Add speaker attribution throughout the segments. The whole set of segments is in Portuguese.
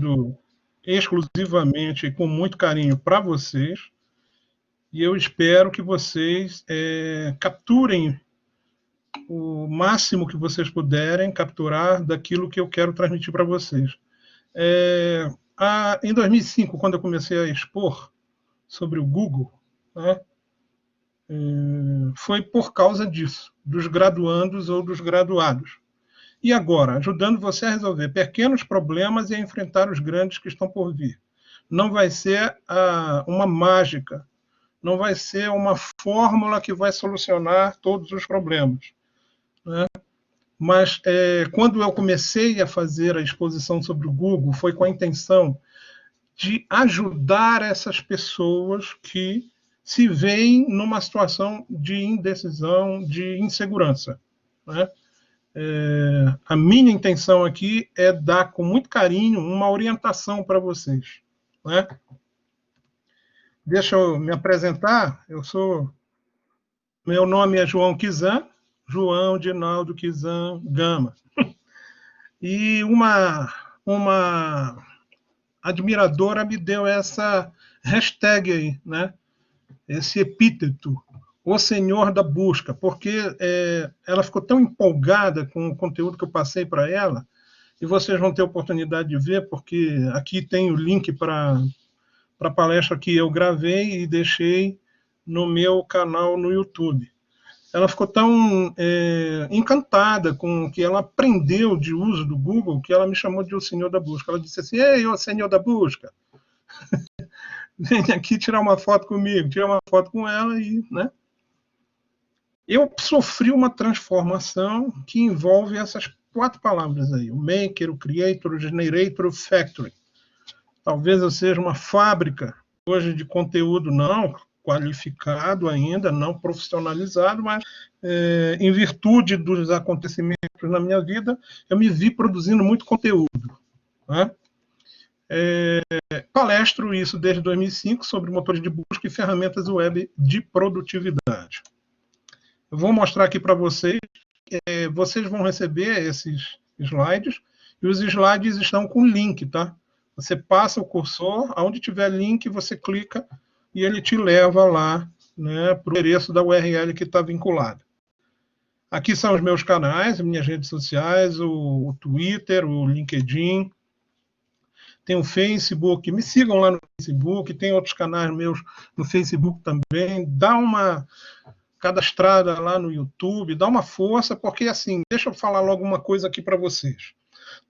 Speaker 1: feito exclusivamente e com muito carinho para vocês, e eu espero que vocês capturem o máximo que vocês puderem capturar daquilo que eu quero transmitir para vocês. Em 2005, quando eu comecei a expor sobre o Google, né, foi por causa disso, dos graduandos ou dos graduados. E agora, ajudando você a resolver pequenos problemas e a enfrentar os grandes que estão por vir. Não vai ser uma mágica, não vai ser uma fórmula que vai solucionar todos os problemas, né? Mas quando eu comecei a fazer a exposição sobre o Google, foi com a intenção de ajudar essas pessoas que se veem numa situação de indecisão, de insegurança, né? A minha intenção aqui é dar com muito carinho uma orientação para vocês, né? Deixa eu me apresentar. Meu nome é João Kizan, João Dinaldo Kizan Gama. E uma admiradora me deu essa hashtag aí, né? Esse epíteto, o Senhor da Busca, porque ela ficou tão empolgada com o conteúdo que eu passei para ela, e vocês vão ter oportunidade de ver, porque aqui tem o link para a palestra que eu gravei e deixei no meu canal no YouTube. Ela ficou tão encantada com o que ela aprendeu de uso do Google, que ela me chamou de o Senhor da Busca. Ela disse assim: ei, ô Senhor da Busca, vem aqui tirar uma foto comigo. Tira uma foto com ela e, né? Eu sofri uma transformação que envolve essas 4 palavras aí: o maker, o creator, o generator, o factory. Talvez eu seja uma fábrica hoje de conteúdo não qualificado ainda, não profissionalizado, mas em virtude dos acontecimentos na minha vida, eu me vi produzindo muito conteúdo, né? Palestro isso desde 2005 sobre motores de busca e ferramentas web de produtividade. Eu vou mostrar aqui para vocês, vocês vão receber esses slides, e os slides estão com link, tá? Você passa o cursor, aonde tiver link, você clica e ele te leva lá, né, para o endereço da URL que está vinculada. Aqui são os meus canais, minhas redes sociais, o Twitter, o LinkedIn, tem o Facebook, me sigam lá no Facebook, tem outros canais meus no Facebook também, dá uma cadastrada lá no YouTube, dá uma força, porque assim, deixa eu falar logo uma coisa aqui para vocês.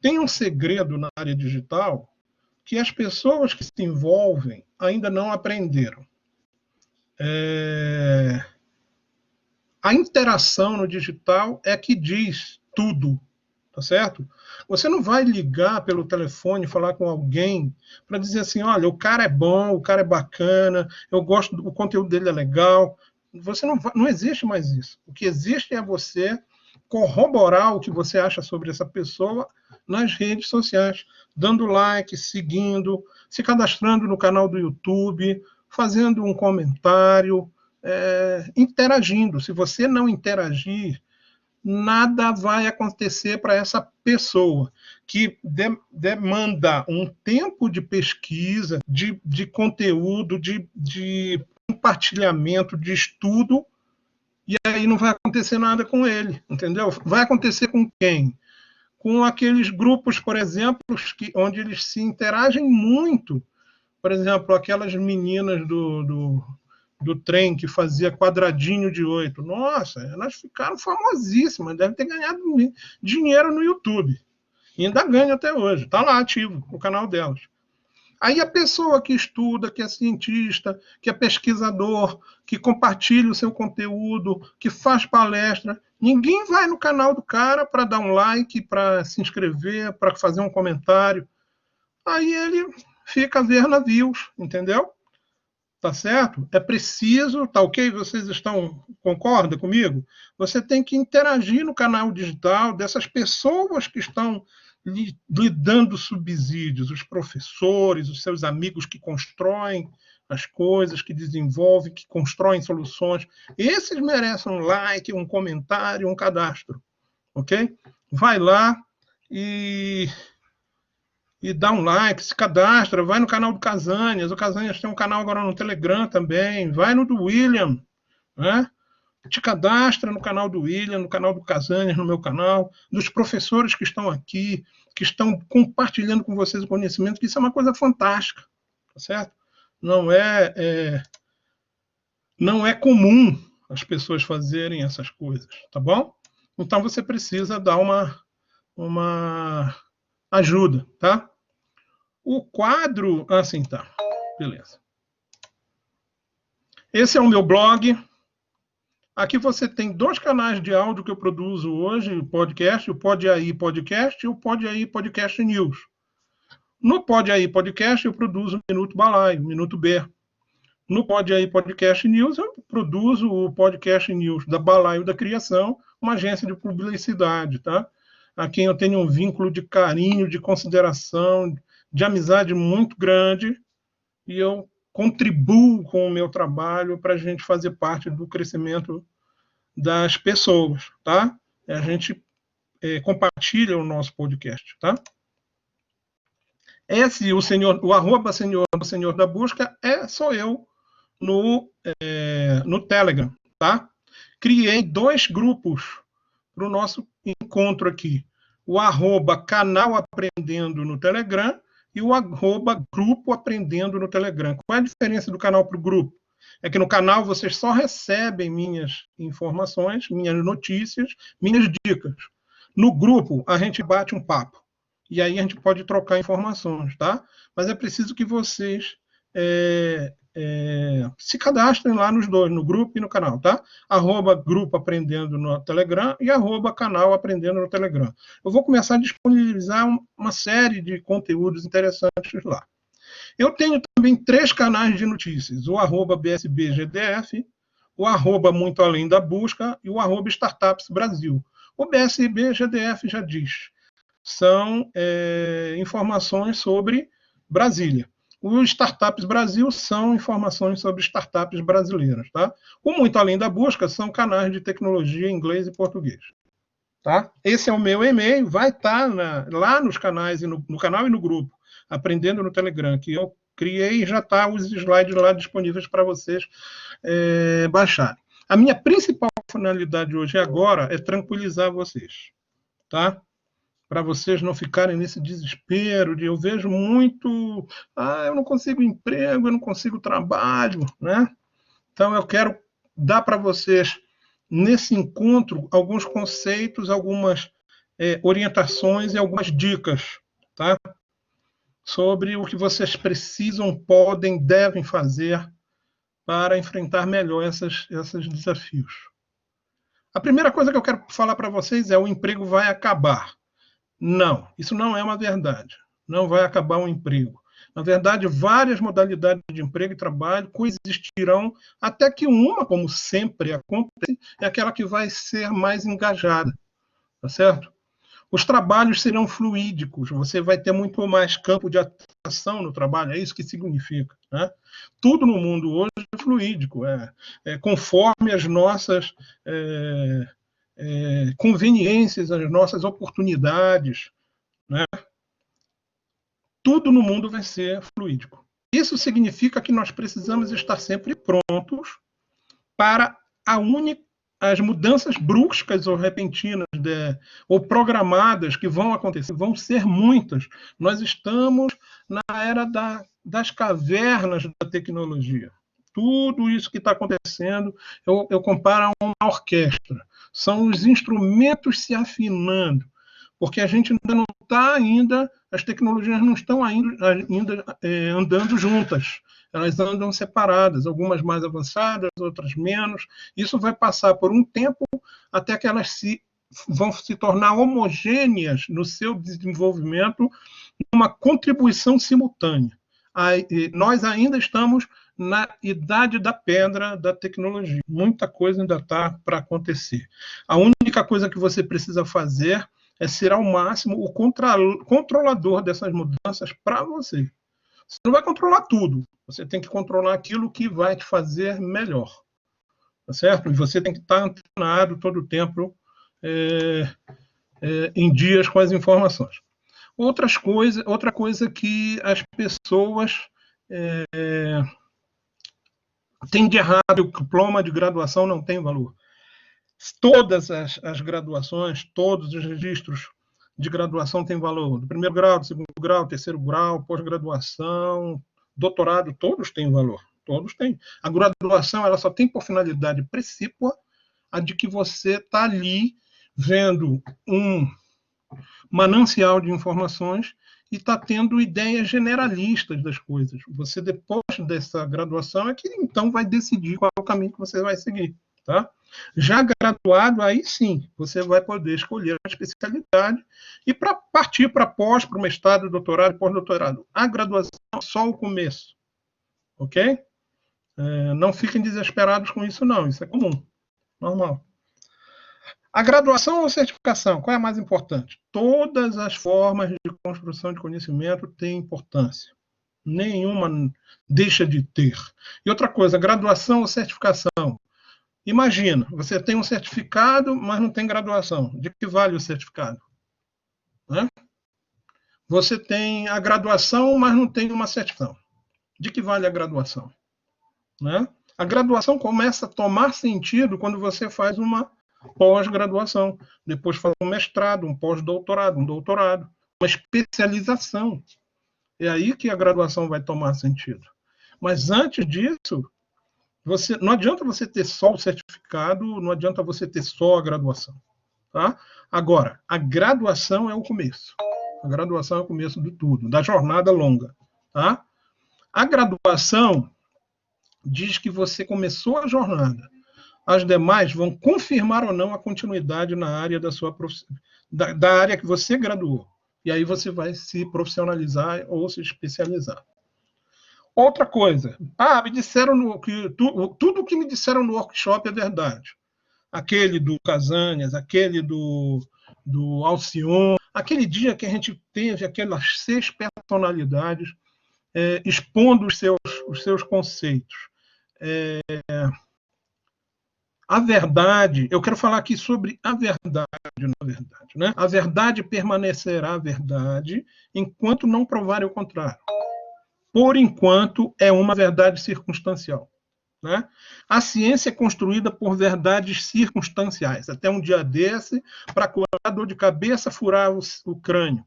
Speaker 1: Tem um segredo na área digital que as pessoas que se envolvem ainda não aprenderam. A interação no digital é que diz tudo, tá certo? Você não vai ligar pelo telefone e falar com alguém para dizer assim, olha, o cara é bom, o cara é bacana, eu gosto, o conteúdo dele é legal. Você não existe mais isso. O que existe é você corroborar o que você acha sobre essa pessoa nas redes sociais, dando like, seguindo, se cadastrando no canal do YouTube, fazendo um comentário, interagindo. Se você não interagir, nada vai acontecer para essa pessoa que demanda um tempo de pesquisa, de conteúdo, de compartilhamento, de estudo, e aí não vai acontecer nada com ele, entendeu? Vai acontecer com quem? Com aqueles grupos, por exemplo, onde eles se interagem muito. Por exemplo, aquelas meninas do trem que fazia quadradinho de 8. Nossa, elas ficaram famosíssimas, devem ter ganhado dinheiro no YouTube. E ainda ganha até hoje, está lá ativo, no canal delas. Aí a pessoa que estuda, que é cientista, que é pesquisador, que compartilha o seu conteúdo, que faz palestra, ninguém vai no canal do cara para dar um like, para se inscrever, para fazer um comentário. Aí ele fica a ver navios, entendeu? Tá certo? É preciso, tá ok? Vocês concordam comigo? Você tem que interagir no canal digital dessas pessoas que estão lhe dando subsídios, os professores, os seus amigos que constroem as coisas, que desenvolvem, que constroem soluções. Esses merecem um like, um comentário, um cadastro, ok? Vai lá e e dá um like, se cadastra, vai no canal do Casanhas. O Casanhas tem um canal agora no Telegram também. Vai no do William, né? Te cadastra no canal do William, no canal do Casanhas, no meu canal, dos professores que estão aqui, que estão compartilhando com vocês o conhecimento, que isso é uma coisa fantástica, tá certo? Não é comum as pessoas fazerem essas coisas, tá bom? Então você precisa dar uma ajuda, tá? O quadro, assim, tá, beleza. Esse é o meu blog. Aqui você tem 2 canais de áudio que eu produzo hoje, o podcast, o Pode Aí Podcast e o Pode Aí Podcast News. No Pode Aí Podcast eu produzo o Minuto Balaio, Minuto B. No Pode Aí Podcast News eu produzo o Podcast News da Balaio da Criação, uma agência de publicidade, tá? A quem eu tenho um vínculo de carinho, de consideração, de amizade muito grande, e eu contribuo com o meu trabalho para a gente fazer parte do crescimento das pessoas, tá? A gente compartilha o nosso podcast, tá? Esse, o arroba senhor da busca, sou eu no Telegram, tá? Criei 2 grupos para o nosso encontro aqui. O arroba canal Aprendendo no Telegram e o arroba grupo Aprendendo no Telegram. Qual é a diferença do canal para o grupo? É que no canal vocês só recebem minhas informações, minhas notícias, minhas dicas. No grupo, a gente bate um papo. E aí a gente pode trocar informações, tá? Mas é preciso que vocês se cadastrem lá nos 2, no grupo e no canal, tá? Arroba grupo Aprendendo no Telegram e arroba canal Aprendendo no Telegram. Eu vou começar a disponibilizar uma série de conteúdos interessantes lá. Eu tenho também 3 canais de notícias, o arroba BSBGDF, o arroba Muito Além da Busca e o arroba Startups Brasil. O BSBGDF já diz, são informações sobre Brasília. O Startups Brasil são informações sobre startups brasileiras, tá? O Muito Além da Busca são canais de tecnologia em inglês e português. Tá? Esse é o meu e-mail, vai estar lá nos canais, no canal e no grupo, Aprendendo no Telegram, que eu criei e já está os slides lá disponíveis para vocês baixarem. A minha principal finalidade hoje e agora é tranquilizar vocês, tá? Para vocês não ficarem nesse desespero de eu vejo muito, eu não consigo emprego, eu não consigo trabalho, né? Então eu quero dar para vocês nesse encontro alguns conceitos, algumas orientações e algumas dicas, tá? Sobre o que vocês precisam, podem, devem fazer para enfrentar melhor esses desafios. A primeira coisa que eu quero falar para vocês é: o emprego vai acabar. Não, isso não é uma verdade. Não vai acabar o emprego. Na verdade, várias modalidades de emprego e trabalho coexistirão até que uma, como sempre acontece, é aquela que vai ser mais engajada, tá certo? Os trabalhos serão fluídicos, você vai ter muito mais campo de atuação no trabalho, é isso que significa, né? Tudo no mundo hoje é fluídico, conforme as nossas conveniências, as nossas oportunidades, né? Tudo no mundo vai ser fluídico. Isso significa que nós precisamos estar sempre prontos para as mudanças bruscas ou repentinas ou programadas que vão acontecer, vão ser muitas. Nós estamos na era das cavernas da tecnologia. Tudo isso que está acontecendo, eu comparo a uma orquestra. São os instrumentos se afinando, porque a gente ainda não está as tecnologias não estão ainda andando juntas. Elas andam separadas, algumas mais avançadas, outras menos. Isso vai passar por um tempo até que elas vão se tornar homogêneas no seu desenvolvimento, uma contribuição simultânea. Nós ainda estamos na idade da pedra da tecnologia. Muita coisa ainda está para acontecer. A única coisa que você precisa fazer é ser ao máximo o controlador dessas mudanças para você. Você não vai controlar tudo. Você tem que controlar aquilo que vai te fazer melhor. Tá certo? E você tem que estar antenado todo o tempo em dias com as informações. Outra coisa que as pessoas têm de errado, o diploma de graduação não tem valor. Todas as graduações, todos os registros de graduação têm valor. Do primeiro grau, do segundo grau, terceiro grau, pós-graduação, doutorado, todos têm valor. Todos têm. A graduação ela só tem por finalidade precípua a de que você está ali vendo um manancial de informações e está tendo ideias generalistas das coisas. Você, depois dessa graduação, é que então vai decidir qual é o caminho que você vai seguir. Tá? Já graduado, aí sim, você vai poder escolher a especialidade e partir para pós, para o mestrado, doutorado, pós-doutorado. A graduação é só o começo. Ok? Não fiquem desesperados com isso, não. Isso é comum. Normal. A graduação ou certificação, qual é a mais importante? Todas as formas de construção de conhecimento têm importância. Nenhuma deixa de ter. E outra coisa, graduação ou certificação. Imagina, você tem um certificado, mas não tem graduação. De que vale o certificado? Né? Você tem a graduação, mas não tem uma certificação. De que vale a graduação? Né? A graduação começa a tomar sentido quando você faz uma pós-graduação, depois faz um mestrado, um pós-doutorado, um doutorado, uma especialização. É aí que a graduação vai tomar sentido. Mas antes disso, não adianta você ter só o certificado, não adianta você ter só a graduação. Tá? Agora, a graduação é o começo. A graduação é o começo de tudo, da jornada longa. Tá? A graduação diz que você começou a jornada. As demais vão confirmar ou não a continuidade na área da área que você graduou. E aí você vai se profissionalizar ou se especializar. Outra coisa. Me disseram que tudo que me disseram no workshop é verdade. Aquele do Casanhas, aquele do Alcione, aquele dia que a gente teve aquelas 6 personalidades expondo os seus conceitos. A verdade, eu quero falar aqui sobre a verdade, na verdade. Né? A verdade permanecerá verdade enquanto não provarem o contrário. Por enquanto, é uma verdade circunstancial. Né? A ciência é construída por verdades circunstanciais. Até um dia desse, para curar dor de cabeça, furar o crânio.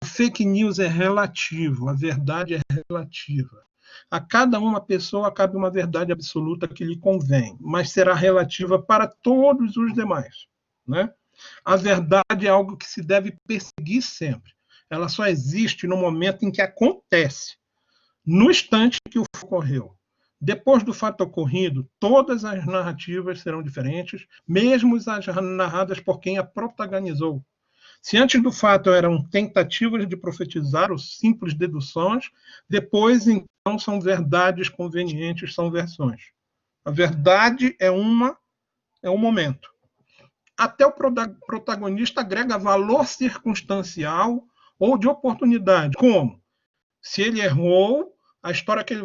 Speaker 1: O fake news é relativo, a verdade é relativa. A cada uma pessoa cabe uma verdade absoluta que lhe convém, mas será relativa para todos os demais. Né? A verdade é algo que se deve perseguir sempre. Ela só existe no momento em que acontece, no instante que o fato ocorreu. Depois do fato ocorrido, todas as narrativas serão diferentes, mesmo as narradas por quem a protagonizou. Se antes do fato eram tentativas de profetizar ou simples deduções, depois, então, são verdades convenientes, são versões. A verdade é um momento. Até o protagonista agrega valor circunstancial ou de oportunidade. Como? Se ele errou, a história que ele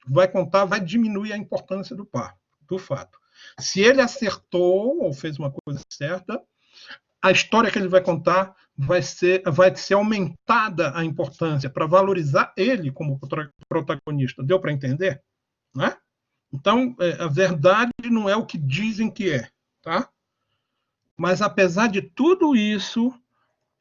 Speaker 1: vai contar vai diminuir a importância do fato. Se ele acertou ou fez uma coisa certa, a história que ele vai contar vai ser aumentada a importância para valorizar ele como protagonista. Deu para entender? Né? Então, a verdade não é o que dizem que é. Tá? Mas, apesar de tudo isso,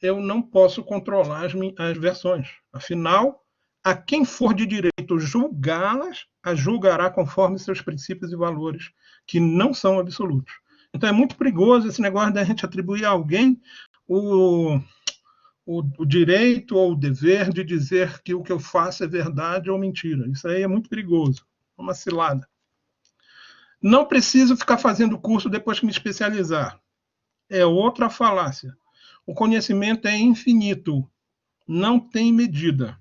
Speaker 1: eu não posso controlar as versões. Afinal, a quem for de direito julgá-las, as julgará conforme seus princípios e valores, que não são absolutos. Então é muito perigoso esse negócio da gente atribuir a alguém o direito ou o dever de dizer que o que eu faço é verdade ou mentira. Isso aí é muito perigoso. É uma cilada. Não preciso ficar fazendo curso depois que me especializar. É outra falácia. O conhecimento é infinito. Não tem medida.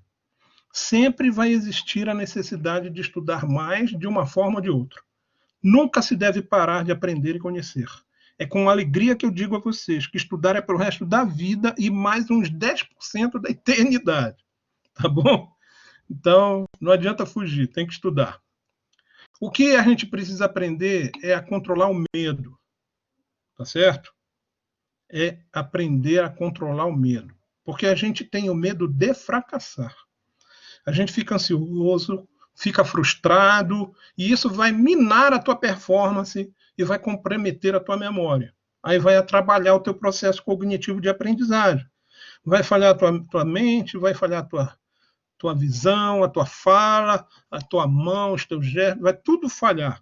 Speaker 1: Sempre vai existir a necessidade de estudar mais de uma forma ou de outra. Nunca se deve parar de aprender e conhecer. É com alegria que eu digo a vocês que estudar é para o resto da vida e mais uns 10% da eternidade. Tá bom? Então, não adianta fugir, tem que estudar. O que a gente precisa aprender é a controlar o medo. Tá certo? É aprender a controlar o medo. Porque a gente tem o medo de fracassar. A gente fica ansioso, fica frustrado, e isso vai minar a tua performance e vai comprometer a tua memória. Aí vai atrapalhar o teu processo cognitivo de aprendizagem. Vai falhar a tua mente, vai falhar a tua visão, a tua fala, a tua mão, os teus gestos, vai tudo falhar.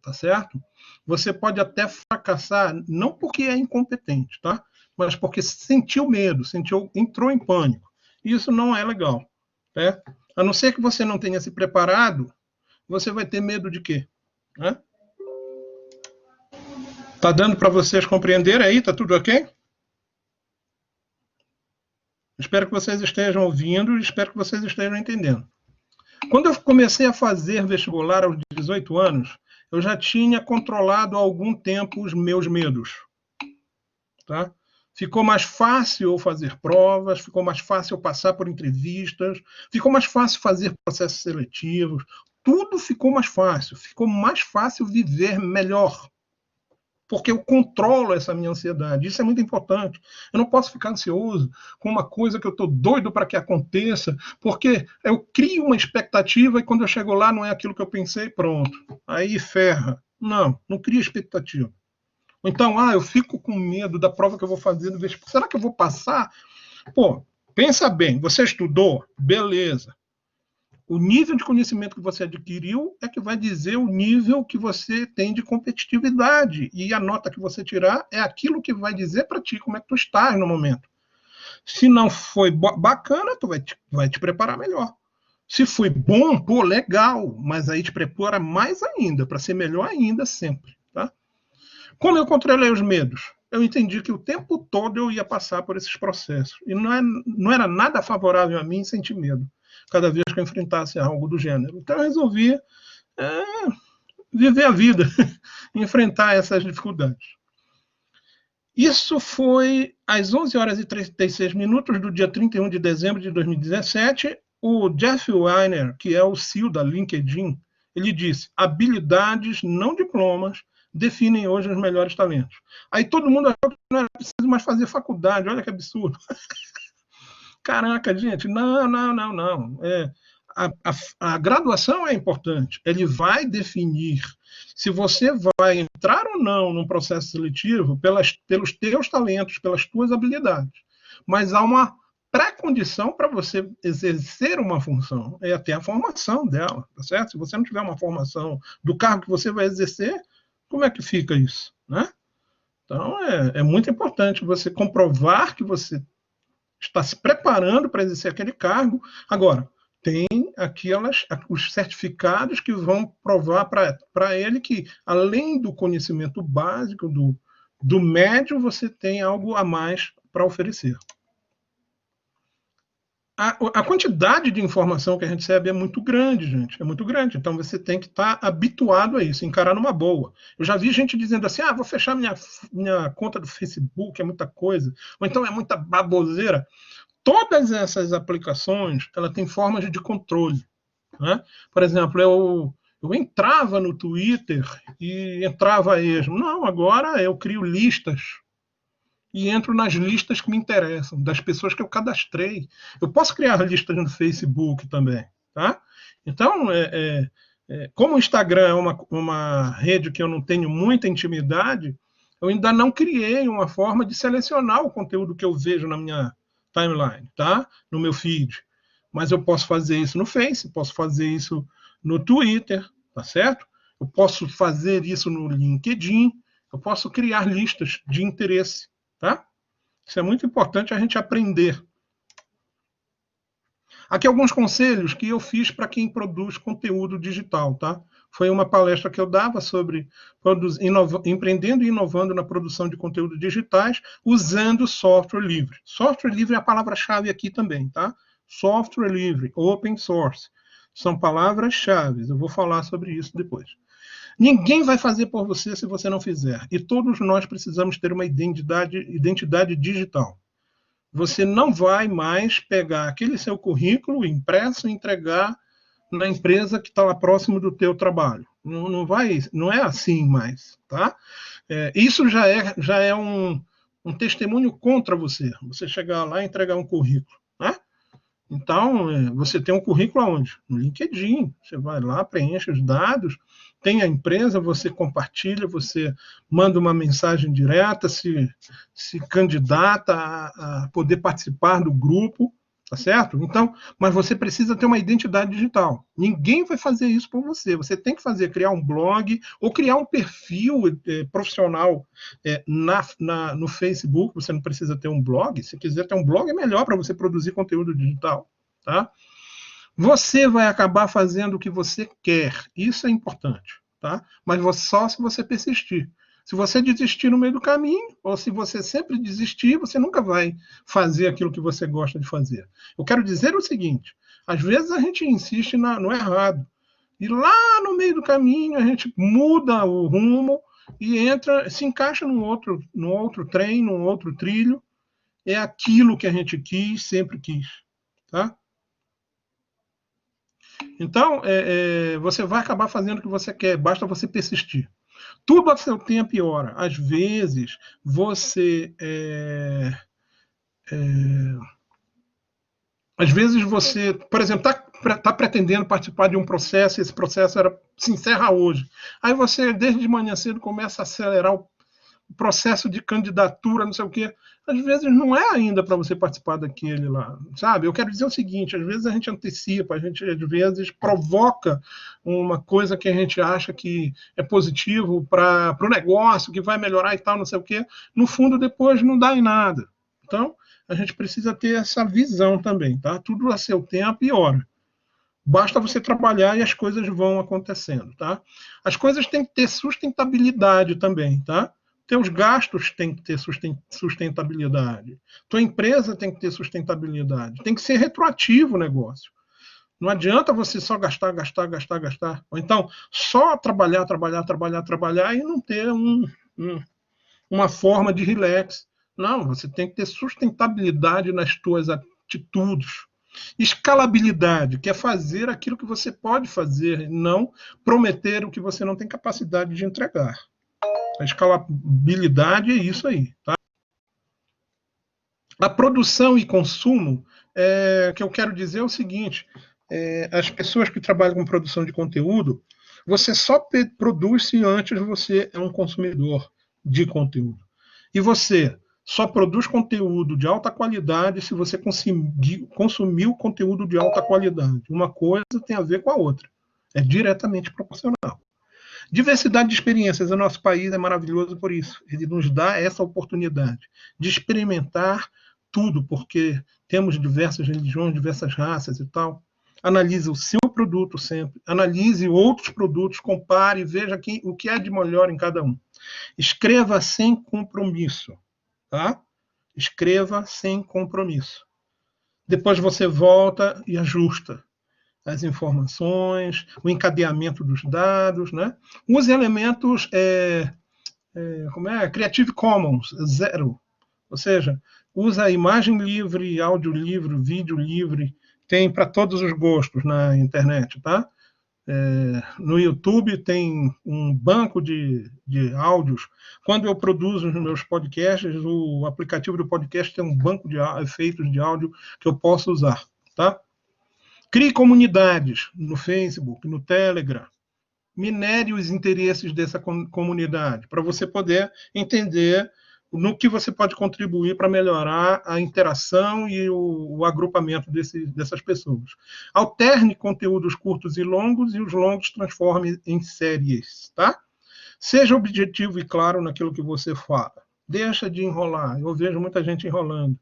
Speaker 1: Tá certo? Você pode até fracassar, não porque é incompetente, tá? Mas porque sentiu medo, entrou em pânico. Isso não é legal, né? A não ser que você não tenha se preparado, você vai ter medo de quê? Né? Tá dando para vocês compreenderem aí? Tá tudo ok? Espero que vocês estejam ouvindo e espero que vocês estejam entendendo. Quando eu comecei a fazer vestibular aos 18 anos, eu já tinha controlado há algum tempo os meus medos. Tá? Ficou mais fácil eu fazer provas, ficou mais fácil eu passar por entrevistas, ficou mais fácil fazer processos seletivos, tudo ficou mais fácil viver melhor. Porque eu controlo essa minha ansiedade. Isso é muito importante. Eu não posso ficar ansioso com uma coisa que eu estou doido para que aconteça, porque eu crio uma expectativa e quando eu chego lá não é aquilo que eu pensei, pronto. Aí ferra. Não cria expectativa. Então, eu fico com medo da prova que eu vou fazer do vestibular. Será que eu vou passar? Pô, pensa bem. Você estudou? Beleza. O nível de conhecimento que você adquiriu é que vai dizer o nível que você tem de competitividade. E a nota que você tirar é aquilo que vai dizer para ti como é que tu estás no momento. Se não foi bacana, tu vai te preparar melhor. Se foi bom, pô, legal, mas aí te prepara mais ainda, para ser melhor ainda sempre. Tá? Como eu controlei os medos? Eu entendi que o tempo todo eu ia passar por esses processos. E não era nada favorável a mim sentir medo cada vez que eu enfrentasse algo do gênero. Então eu resolvi viver a vida, enfrentar essas dificuldades. Isso foi às 11 horas e 36 minutos do dia 31 de dezembro de 2017. O Jeff Weiner, que é o CEO da LinkedIn, ele disse: habilidades, não diplomas, definem hoje os melhores talentos. Aí todo mundo achou que não era preciso mais fazer faculdade. Olha que absurdo. Caraca, gente, não. A graduação é importante. Ele vai definir se você vai entrar ou não num processo seletivo pelos teus talentos, pelas tuas habilidades. Mas há uma pré-condição para você exercer uma função. É até a formação dela, tá certo? Se você não tiver uma formação do cargo que você vai exercer, como é que fica isso, né? Então, é muito importante você comprovar que você está se preparando para exercer aquele cargo. Agora, tem os certificados que vão provar para ele que, além do conhecimento básico, do médio, você tem algo a mais para oferecer. A quantidade de informação que a gente recebe é muito grande, gente. É muito grande. Então, você tem que estar habituado a isso, encarar numa boa. Eu já vi gente dizendo assim, vou fechar minha conta do Facebook, é muita coisa. Ou então é muita baboseira. Todas essas aplicações, ela tem formas de controle. Né? Por exemplo, eu entrava no Twitter e entrava a esmo. Não, agora eu crio listas e entro nas listas que me interessam, das pessoas que eu cadastrei. Eu posso criar listas no Facebook também. Tá? Então, como o Instagram é uma rede que eu não tenho muita intimidade, eu ainda não criei uma forma de selecionar o conteúdo que eu vejo na minha timeline, tá? No meu feed. Mas eu posso fazer isso no Face, posso fazer isso no Twitter, tá certo? Eu posso fazer isso no LinkedIn, eu posso criar listas de interesse, tá? Isso é muito importante a gente aprender. Aqui alguns conselhos que eu fiz para quem produz conteúdo digital, tá? Foi uma palestra que eu dava sobre empreendendo e inovando na produção de conteúdos digitais usando software livre. Software livre é a palavra-chave aqui também, tá? Software livre, open source, são palavras-chave. Eu vou falar sobre isso depois. Ninguém vai fazer por você se você não fizer. E todos nós precisamos ter uma identidade digital. Você não vai mais pegar aquele seu currículo impresso e entregar na empresa que está lá próximo do teu trabalho. Não é assim mais, tá? Isso já é um um testemunho contra você. Você chegar lá e entregar um currículo, né? Então, você tem um currículo aonde? No LinkedIn. Você vai lá, preenche os dados, tem a empresa, você compartilha, você manda uma mensagem direta, se candidata a poder participar do grupo, tá certo? Então, mas você precisa ter uma identidade digital. Ninguém vai fazer isso por você. Você tem que criar um blog ou criar um perfil profissional no Facebook. Você não precisa ter um blog. Se quiser ter um blog, é melhor para você produzir conteúdo digital, tá? Você vai acabar fazendo o que você quer. Isso é importante, tá? Mas só se você persistir. Se você desistir no meio do caminho, ou se você sempre desistir, você nunca vai fazer aquilo que você gosta de fazer. Eu quero dizer o seguinte: às vezes a gente insiste no errado. E lá no meio do caminho a gente muda o rumo e se encaixa num outro trem, num outro trilho. É aquilo que a gente quis, sempre quis, tá? Então, você vai acabar fazendo o que você quer, basta você persistir. Tudo a seu tempo e hora. Às vezes, você. Às vezes você, por exemplo, está pretendendo participar de um processo, e esse processo se encerra hoje. Aí você, desde de manhã cedo, começa a acelerar o processo de candidatura, não sei o quê. Às vezes não é ainda para você participar daquele lá, sabe? Eu quero dizer o seguinte: às vezes a gente antecipa, a gente às vezes provoca uma coisa que a gente acha que é positivo para o negócio, que vai melhorar e tal, não sei o quê. No fundo, depois não dá em nada. Então, a gente precisa ter essa visão também, tá? Tudo a seu tempo e hora. Basta você trabalhar e as coisas vão acontecendo, tá? As coisas têm que ter sustentabilidade também, tá? Teus gastos têm que ter sustentabilidade. Tua empresa tem que ter sustentabilidade. Tem que ser retroativo o negócio. Não adianta você só gastar. Ou então, só trabalhar e não ter uma forma de relax. Não, você tem que ter sustentabilidade nas tuas atitudes. Escalabilidade, que é fazer aquilo que você pode fazer, não prometer o que você não tem capacidade de entregar. A escalabilidade é isso aí, tá? A produção e consumo, que eu quero dizer é o seguinte: as pessoas que trabalham com produção de conteúdo, você só produz se antes você é um consumidor de conteúdo. E você só produz conteúdo de alta qualidade se você consumiu conteúdo de alta qualidade. Uma coisa tem a ver com a outra. É diretamente proporcional. Diversidade de experiências. O nosso país é maravilhoso por isso. Ele nos dá essa oportunidade de experimentar tudo, porque temos diversas religiões, diversas raças e tal. Analise o seu produto sempre. Analise outros produtos, compare, veja o que é de melhor em cada um. Escreva sem compromisso. Tá? Escreva sem compromisso. Depois você volta e ajusta as informações, o encadeamento dos dados, né? Use elementos Creative Commons, 0. Ou seja, usa imagem livre, áudio livre, vídeo livre, tem para todos os gostos na internet, tá? No YouTube tem um banco de áudios. Quando eu produzo os meus podcasts, o aplicativo do podcast tem um banco de efeitos de áudio que eu posso usar, tá? Crie comunidades no Facebook, no Telegram. Minere os interesses dessa comunidade, para você poder entender no que você pode contribuir para melhorar a interação e o agrupamento dessas pessoas. Alterne conteúdos curtos e longos, e os longos transforme em séries, tá? Seja objetivo e claro naquilo que você fala. Deixa de enrolar. Eu vejo muita gente enrolando.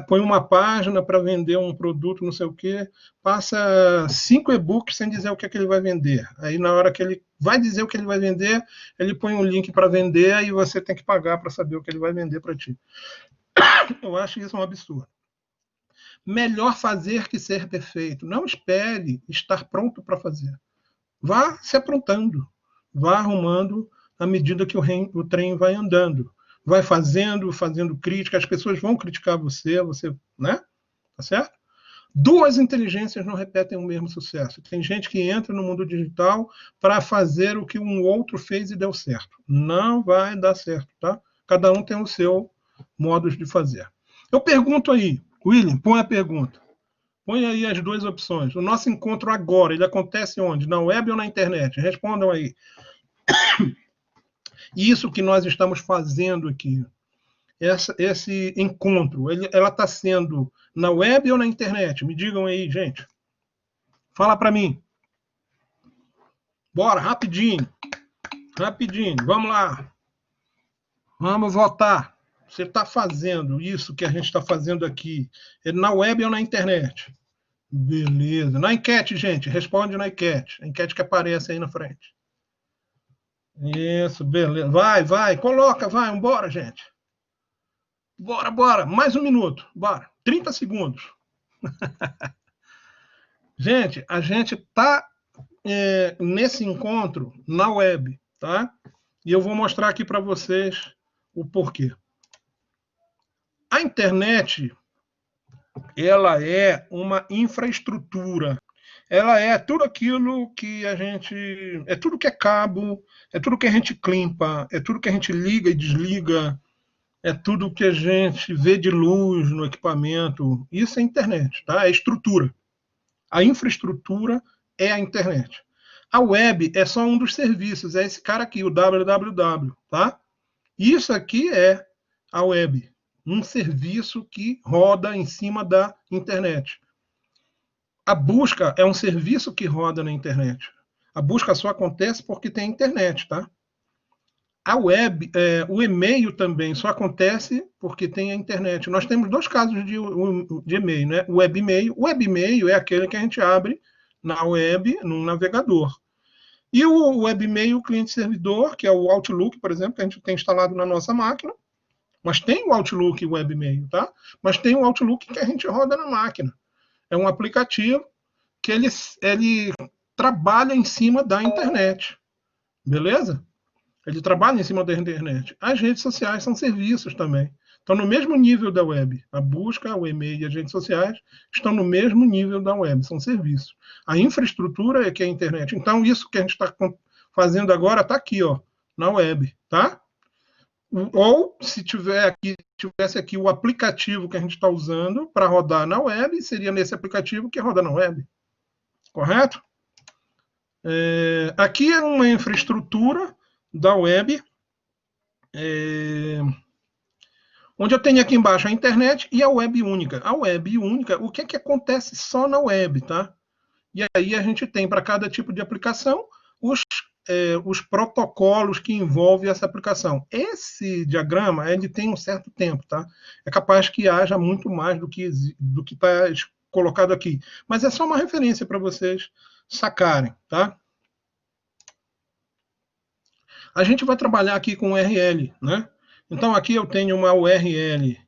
Speaker 1: Põe uma página para vender um produto, não sei o quê, passa 5 e-books sem dizer o que é que ele vai vender. Aí, na hora que ele vai dizer o que ele vai vender, ele põe um link para vender e você tem que pagar para saber o que ele vai vender para ti. Eu acho isso um absurdo. Melhor fazer que ser perfeito. Não espere estar pronto para fazer. Vá se aprontando. Vá arrumando à medida que o trem vai andando. Vai fazendo crítica, as pessoas vão criticar você, né? Tá certo? Duas inteligências não repetem o mesmo sucesso. Tem gente que entra no mundo digital para fazer o que um outro fez e deu certo. Não vai dar certo, tá? Cada um tem o seu modos de fazer. Eu pergunto aí, William, põe a pergunta. Põe aí as duas opções. O nosso encontro agora, ele acontece onde? Na web ou na internet? Respondam aí. Isso que nós estamos fazendo aqui, esse encontro, ela está sendo na web ou na internet? Me digam aí, gente. Fala para mim. Bora, rapidinho. Rapidinho, vamos lá. Vamos votar. Você está fazendo isso que a gente está fazendo aqui na web ou na internet? Beleza. Na enquete, gente, responde na enquete. A enquete que aparece aí na frente. Isso, beleza. Vai, coloca, vai, vambora, gente. Bora. Mais um minuto, bora. 30 segundos. Gente, a gente está nesse encontro na web, tá? E eu vou mostrar aqui para vocês o porquê. A internet, ela é uma infraestrutura. Ela é tudo aquilo que a gente... É tudo que é cabo, é tudo que a gente climpa, é tudo que a gente liga e desliga, é tudo que a gente vê de luz no equipamento. Isso é internet, tá? É estrutura. A infraestrutura é a internet. A web é só um dos serviços, é esse cara aqui, o www, tá? Isso aqui é a web, um serviço que roda em cima da internet. A busca é um serviço que roda na internet. A busca só acontece porque tem internet, tá? A web, o e-mail também só acontece porque tem a internet. Nós temos dois casos de e-mail, né? O web-e-mail. O web-e-mail é aquele que a gente abre na web, num navegador. E o web-e-mail cliente-servidor, que é o Outlook, por exemplo, que a gente tem instalado na nossa máquina. Mas tem o Outlook web-e-mail, tá? Mas tem o Outlook que a gente roda na máquina. É um aplicativo que ele trabalha em cima da internet. Beleza? Ele trabalha em cima da internet. As redes sociais são serviços também. Estão no mesmo nível da web. A busca, o e-mail e as redes sociais estão no mesmo nível da web. São serviços. A infraestrutura é que é a internet. Então, isso que a gente está fazendo agora está aqui, ó, na web. Tá? Ou, se tivesse aqui o aplicativo que a gente está usando para rodar na web, seria nesse aplicativo que roda na web. Correto? Aqui é uma infraestrutura da web, onde eu tenho aqui embaixo a internet e a web única. A web única, o que é que acontece só na web, tá? E aí a gente tem para cada tipo de aplicação os protocolos que envolvem essa aplicação. Esse diagrama, ele tem um certo tempo, tá? É capaz que haja muito mais do que está colocado aqui. Mas é só uma referência para vocês sacarem, tá? A gente vai trabalhar aqui com URL, né? Então, aqui eu tenho uma URL.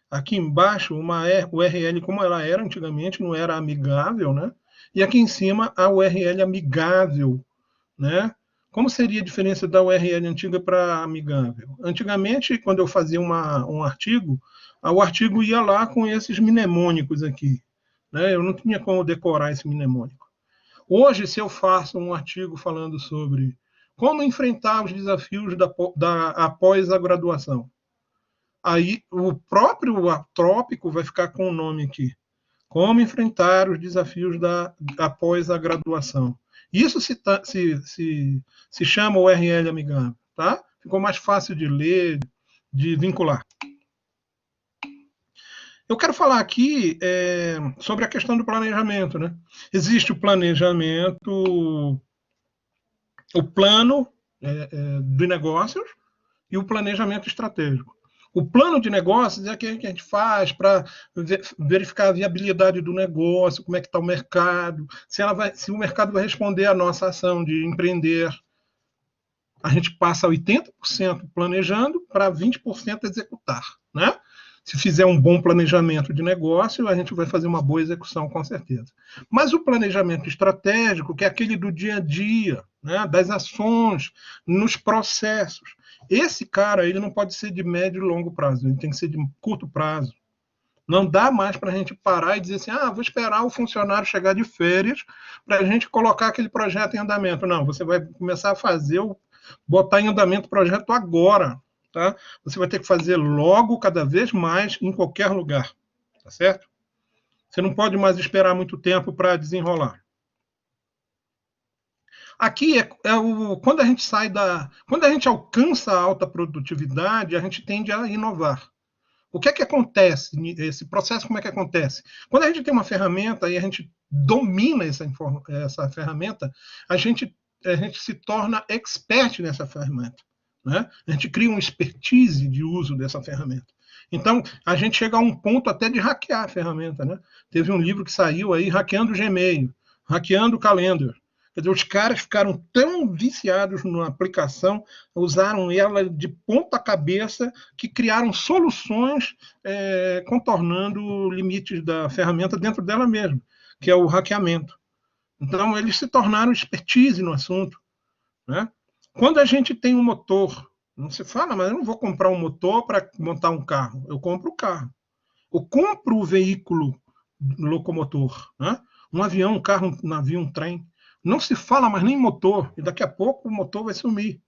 Speaker 1: Aqui embaixo, uma URL como ela era antigamente, não era amigável, né? E aqui em cima, a URL amigável, né? Como seria a diferença da URL antiga para amigável? Antigamente, quando eu fazia um artigo, o artigo ia lá com esses mnemônicos aqui, né? Eu não tinha como decorar esse mnemônico. Hoje, se eu faço um artigo falando sobre como enfrentar os desafios após a graduação, aí o próprio tópico vai ficar com o nome aqui. Como enfrentar os desafios após a graduação. Isso se chama URL amigável, tá? Ficou mais fácil de ler, de vincular. Eu quero falar aqui sobre a questão do planejamento, né? Existe o planejamento, o plano de negócios e o planejamento estratégico. O plano de negócios é aquele que a gente faz para verificar a viabilidade do negócio, como é que está o mercado, se o mercado vai responder à nossa ação de empreender. A gente passa 80% planejando para 20% executar, né? Se fizer um bom planejamento de negócio, a gente vai fazer uma boa execução, com certeza. Mas o planejamento estratégico, que é aquele do dia a dia, né, das ações, nos processos, esse cara ele não pode ser de médio e longo prazo, ele tem que ser de curto prazo. Não dá mais para a gente parar e dizer assim, vou esperar o funcionário chegar de férias para a gente colocar aquele projeto em andamento. Não, você vai começar a botar em andamento o projeto agora. tá? Você vai ter que fazer logo, cada vez mais, em qualquer lugar, tá certo? Você não pode mais esperar muito tempo para desenrolar. Aqui quando a gente sai quando a gente alcança a alta produtividade, a gente tende a inovar. O que é que acontece? Esse processo, como é que acontece? Quando a gente tem uma ferramenta e a gente domina essa ferramenta, a gente se torna expert nessa ferramenta. Né? A gente cria uma expertise de uso dessa ferramenta. Então, a gente chega a um ponto até de hackear a ferramenta. Né? Teve um livro que saiu aí, Hackeando o Gmail, Hackeando o Calendar. Quer dizer, os caras ficaram tão viciados na aplicação, usaram ela de ponta cabeça, que criaram soluções contornando limites da ferramenta dentro dela mesma, que é o hackeamento. Então, eles se tornaram expertise no assunto. Né? Quando a gente tem um motor, não se fala, mas eu não vou comprar um motor para montar um carro, eu compro o carro. Eu compro o veículo locomotor, né? Um avião, um carro, um navio, um trem. Não se fala mais nem motor, e daqui a pouco o motor vai sumir.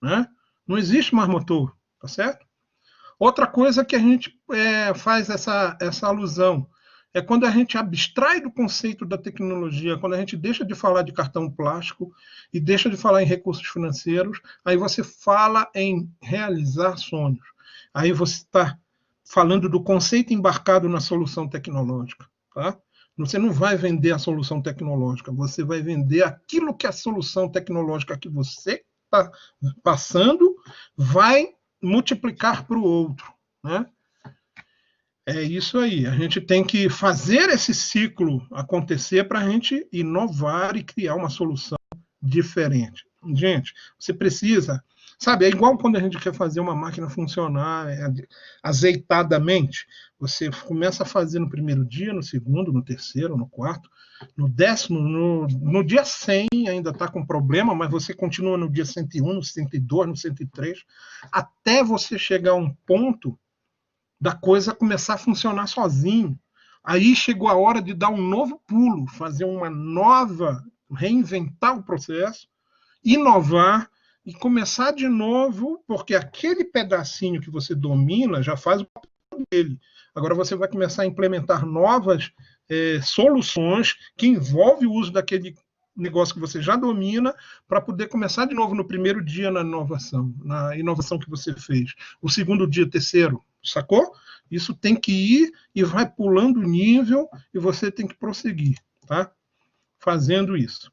Speaker 1: Né? Não existe mais motor, tá certo? Outra coisa que a gente faz essa alusão é quando a gente abstrai do conceito da tecnologia, quando a gente deixa de falar de cartão plástico e deixa de falar em recursos financeiros, aí você fala em realizar sonhos. Aí você está falando do conceito embarcado na solução tecnológica. Tá? Você não vai vender a solução tecnológica, você vai vender aquilo que a solução tecnológica que você está passando vai multiplicar para o outro. Né? É isso aí. A gente tem que fazer esse ciclo acontecer para a gente inovar e criar uma solução diferente. Gente, você precisa, sabe, é igual quando a gente quer fazer uma máquina funcionar azeitadamente. Você começa a fazer no primeiro dia, no segundo, no terceiro, no quarto, no 10º, no dia 100 ainda está com problema, mas você continua no dia 101, no 102, no 103, até você chegar a um ponto da coisa começar a funcionar sozinho. Aí chegou a hora de dar um novo pulo, fazer uma nova, reinventar o processo, inovar e começar de novo, porque aquele pedacinho que você domina já faz o papel dele. Agora você vai começar a implementar novas soluções que envolvem o uso daquele negócio que você já domina para poder começar de novo no primeiro dia na inovação que você fez. O segundo dia, terceiro, sacou? Isso tem que ir e vai pulando o nível e você tem que prosseguir, tá? Fazendo isso.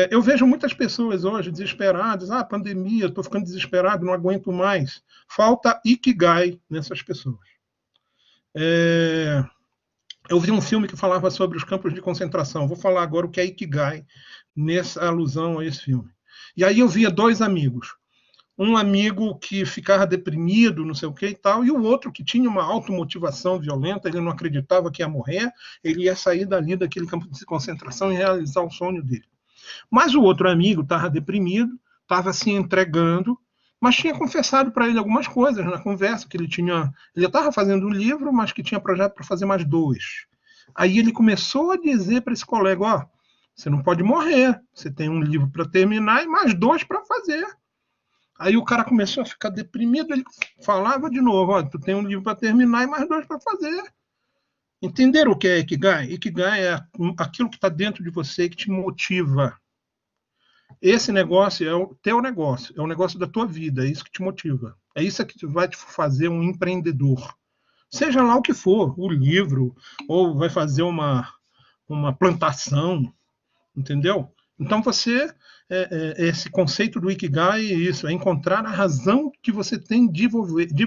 Speaker 1: Eu vejo muitas pessoas hoje desesperadas, pandemia, estou ficando desesperado, não aguento mais. Falta Ikigai nessas pessoas. Eu vi um filme que falava sobre os campos de concentração. Vou falar agora o que é Ikigai, nessa alusão a esse filme. E aí eu via dois amigos. Um amigo que ficava deprimido, não sei o que e tal, e o outro que tinha uma automotivação violenta, ele não acreditava que ia morrer, ele ia sair dali daquele campo de concentração e realizar o sonho dele. Mas o outro amigo estava deprimido, estava se entregando, mas tinha confessado para ele algumas coisas na conversa, que ele estava fazendo um livro, mas que tinha projeto para fazer mais 2. Aí ele começou a dizer para esse colega, você não pode morrer, você tem um livro para terminar e mais 2 para fazer. Aí o cara começou a ficar deprimido, ele falava de novo, tu tem um livro para terminar e mais 2 para fazer. Entenderam o que é Ikigai? Ikigai é aquilo que está dentro de você que te motiva. Esse negócio é o teu negócio, é o negócio da tua vida, é isso que te motiva. É isso que vai te fazer um empreendedor. Seja lá o que for, o livro, ou vai fazer uma plantação, entendeu? Então esse conceito do Ikigai é isso, é encontrar a razão que você tem de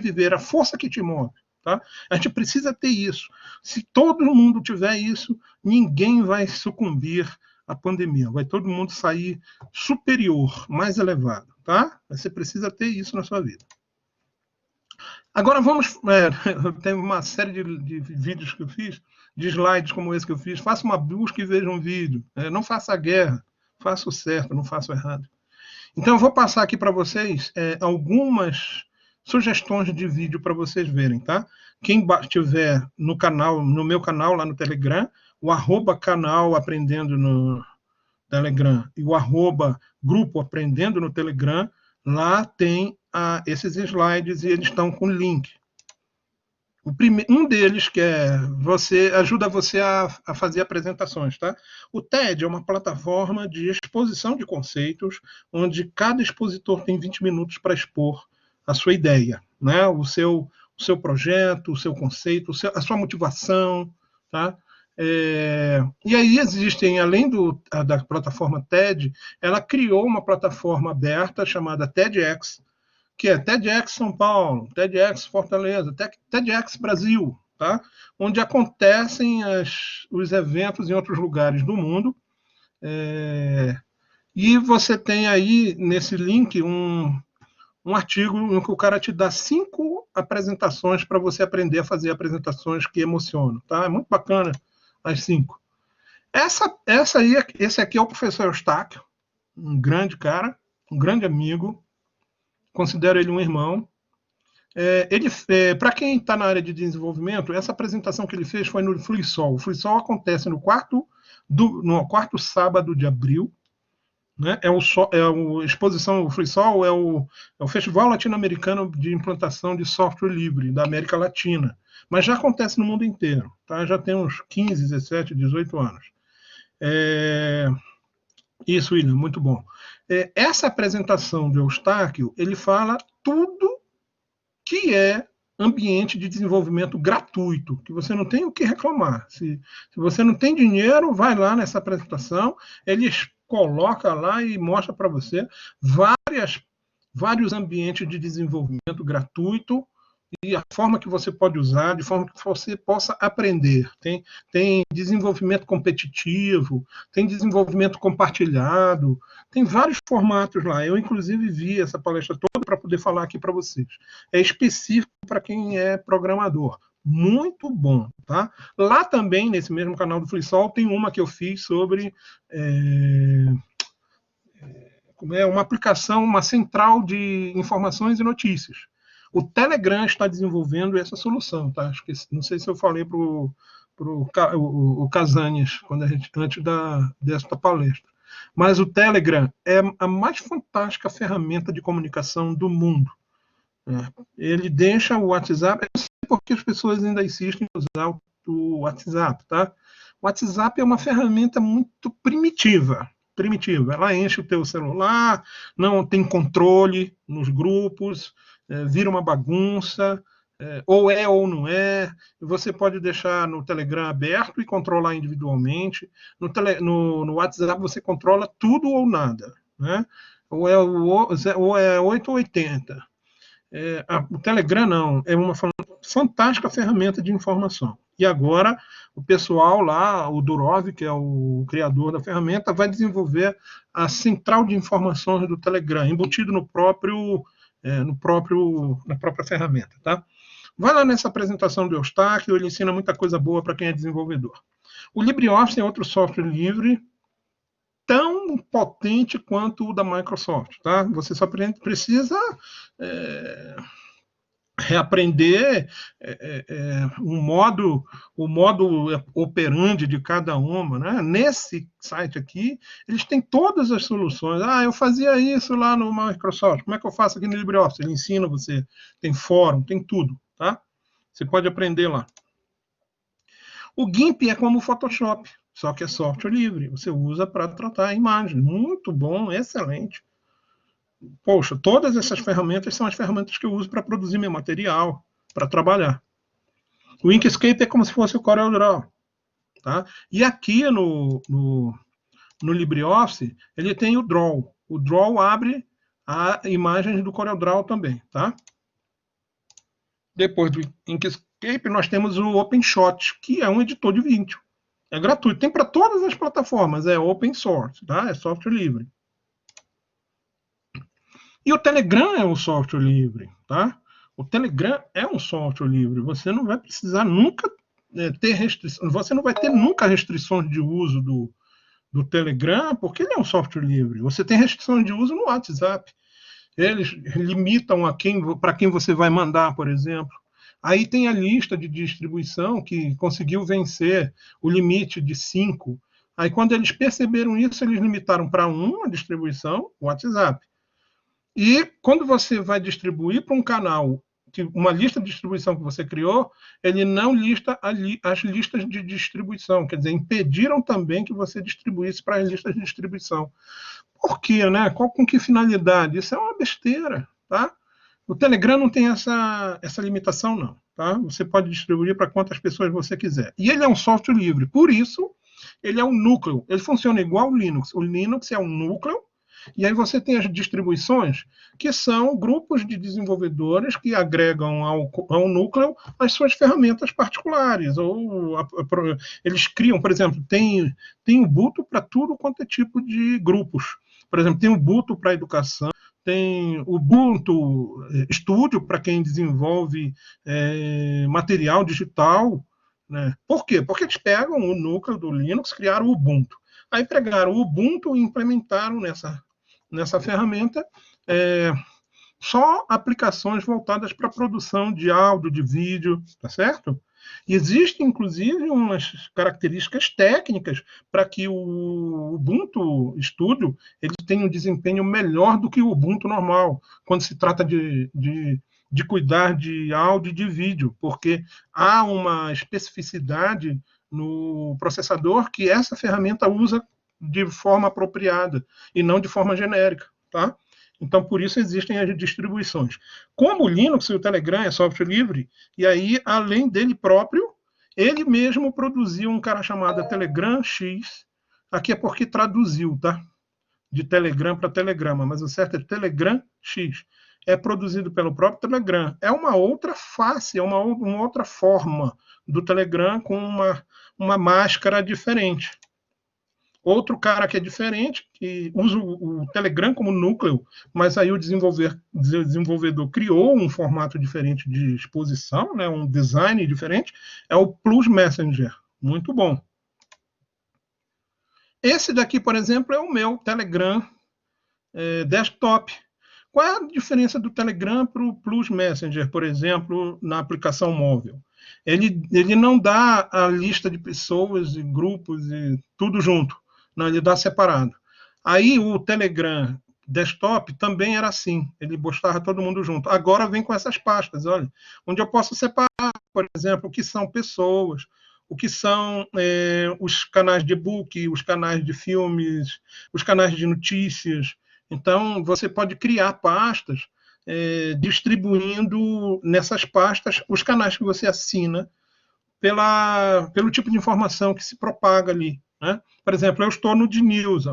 Speaker 1: viver, a força que te move. Tá? A gente precisa ter isso. Se todo mundo tiver isso, ninguém vai sucumbir à pandemia. Vai todo mundo sair superior, mais elevado. Tá? Você precisa ter isso na sua vida. Agora vamos... tem uma série de vídeos que eu fiz, de slides como esse que eu fiz. Faça uma busca e veja um vídeo. Não faça a guerra. Faça o certo, não faça o errado. Então eu vou passar aqui para vocês algumas sugestões de vídeo para vocês verem, tá? Quem estiver no canal, no meu canal lá no Telegram, o @canal Aprendendo no Telegram e o @grupo Aprendendo no Telegram, Lá tem esses slides e eles estão com link. Um deles que ajuda você a fazer apresentações, tá? O TED é uma plataforma de exposição de conceitos, onde cada expositor tem 20 minutos para expor a sua ideia, né? O seu projeto, o seu conceito, a sua motivação, tá? E aí existem, além da plataforma TED, ela criou uma plataforma aberta chamada TEDx, que é TEDx São Paulo, TEDx Fortaleza, TEDx Brasil, tá? Onde acontecem os eventos em outros lugares do mundo. E você tem aí, nesse link, um artigo em que o cara te dá 5 apresentações para você aprender a fazer apresentações que emocionam. Tá? É muito bacana as 5. Esse aqui é o professor Eustáquio, um grande cara, um grande amigo, considero ele um irmão. Para quem está na área de desenvolvimento, essa apresentação que ele fez foi no FreeSol. O FreeSol acontece no quarto sábado de abril. Né? A exposição, o FreeSol é o Festival Latino-Americano de Implantação de Software Livre da América Latina, mas já acontece no mundo inteiro, tá? Já tem uns 15, 17, 18 anos. Isso, William, muito bom. Essa apresentação de Eustáquio, ele fala tudo que é ambiente de desenvolvimento gratuito, que você não tem o que reclamar. Se você não tem dinheiro, vai lá nessa apresentação, eles coloca lá e mostra para você vários ambientes de desenvolvimento gratuito e a forma que você pode usar, de forma que você possa aprender. Tem desenvolvimento competitivo, tem desenvolvimento compartilhado, tem vários formatos lá. Eu, inclusive, vi essa palestra toda para poder falar aqui para vocês. É específico para quem é programador. Muito bom, tá? Lá também, nesse mesmo canal do FreeSol, tem uma que eu fiz sobre uma aplicação, uma central de informações e notícias. O Telegram está desenvolvendo essa solução, tá? Não sei se eu falei para o Casanes antes desta palestra. Mas o Telegram é a mais fantástica ferramenta de comunicação do mundo. Ele deixa o WhatsApp, eu não sei porque as pessoas ainda insistem em usar o WhatsApp, tá? O WhatsApp é uma ferramenta muito primitiva. Ela enche o teu celular, não tem controle nos grupos, vira uma bagunça, ou é ou não é. Você pode deixar no Telegram aberto e controlar individualmente. No WhatsApp você controla tudo ou nada, né? Ou é 8 ou 80. O Telegram não, é uma fantástica ferramenta de informação. E agora o pessoal lá, o Durov, que é o criador da ferramenta, vai desenvolver a central de informações do Telegram, embutido na própria ferramenta. Tá? Vai lá nessa apresentação do Eustáquio, ele ensina muita coisa boa para quem é desenvolvedor. O LibreOffice é outro software livre, tão potente quanto o da Microsoft, tá? Você só precisa reaprender o modo operandi de cada uma, né? Nesse site aqui, eles têm todas as soluções. Eu fazia isso lá no Microsoft, como é que eu faço aqui no LibreOffice? Ele ensina você, tem fórum, tem tudo, tá? Você pode aprender lá. O GIMP é como o Photoshop, só que é software livre. Você usa para tratar a imagem. Muito bom, excelente. Poxa, todas essas ferramentas são as ferramentas que eu uso para produzir meu material, para trabalhar. O Inkscape é como se fosse o CorelDRAW. Tá? E aqui no LibreOffice, ele tem o Draw. O Draw abre a imagem do CorelDRAW também. Tá? Depois do Inkscape, nós temos o OpenShot, que é um editor de vídeo. É gratuito, tem para todas as plataformas, é open source, tá? É software livre. E o Telegram é um software livre, tá? O Telegram é um software livre. Você não vai precisar nunca ter restrições, você não vai ter nunca restrições de uso do Telegram, porque ele é um software livre. Você tem restrições de uso no WhatsApp. Eles limitam para quem você vai mandar, por exemplo. Aí tem a lista de distribuição que conseguiu vencer o limite de 5. Aí, quando eles perceberam isso, eles limitaram para uma distribuição, o WhatsApp. E quando você vai distribuir para um canal, uma lista de distribuição que você criou, ele não lista as listas de distribuição, quer dizer, impediram também que você distribuísse para as listas de distribuição. Por quê, né? Com que finalidade? Isso é uma besteira, tá? O Telegram não tem essa limitação, não. Tá? Você pode distribuir para quantas pessoas você quiser. E ele é um software livre, por isso, ele é um núcleo. Ele funciona igual o Linux. O Linux é um núcleo, e aí você tem as distribuições, que são grupos de desenvolvedores que agregam ao núcleo as suas ferramentas particulares. Eles criam, por exemplo, tem Ubuntu para tudo quanto é tipo de grupos. Por exemplo, tem Ubuntu para educação, tem o Ubuntu Studio para quem desenvolve material digital. Né? Por quê? Porque eles pegam o núcleo do Linux, criaram o Ubuntu. Aí pegaram o Ubuntu e implementaram nessa ferramenta só aplicações voltadas para a produção de áudio, de vídeo, tá certo? E existem, inclusive, umas características técnicas para que o Ubuntu Studio ele tenha um desempenho melhor do que o Ubuntu normal, quando se trata de cuidar de áudio e de vídeo, porque há uma especificidade no processador que essa ferramenta usa de forma apropriada e não de forma genérica, tá? Então, por isso existem as distribuições. Como o Linux e o Telegram é software livre, e aí, além dele próprio, ele mesmo produziu um cara chamado Telegram X. Aqui é porque traduziu, tá? De Telegram para Telegrama, mas o certo é Telegram X. É produzido pelo próprio Telegram. É uma outra face, é uma outra forma do Telegram com uma máscara diferente. Outro cara que é diferente, que usa o Telegram como núcleo, mas aí o desenvolvedor criou um formato diferente de exposição, né, um design diferente, é o Plus Messenger. Muito bom. Esse daqui, por exemplo, é o meu Telegram desktop. Qual é a diferença do Telegram para o Plus Messenger, por exemplo, na aplicação móvel? Ele não dá a lista de pessoas e grupos e tudo junto. Não, ele dá separado. Aí o Telegram desktop também era assim, ele postava todo mundo junto. Agora vem com essas pastas, olha, onde eu posso separar, por exemplo, o que são pessoas, o que são os canais de e-book, os canais de filmes, os canais de notícias. Então, você pode criar pastas distribuindo nessas pastas os canais que você assina pelo tipo de informação que se propaga ali. Né? Por exemplo, eu estou no DNews.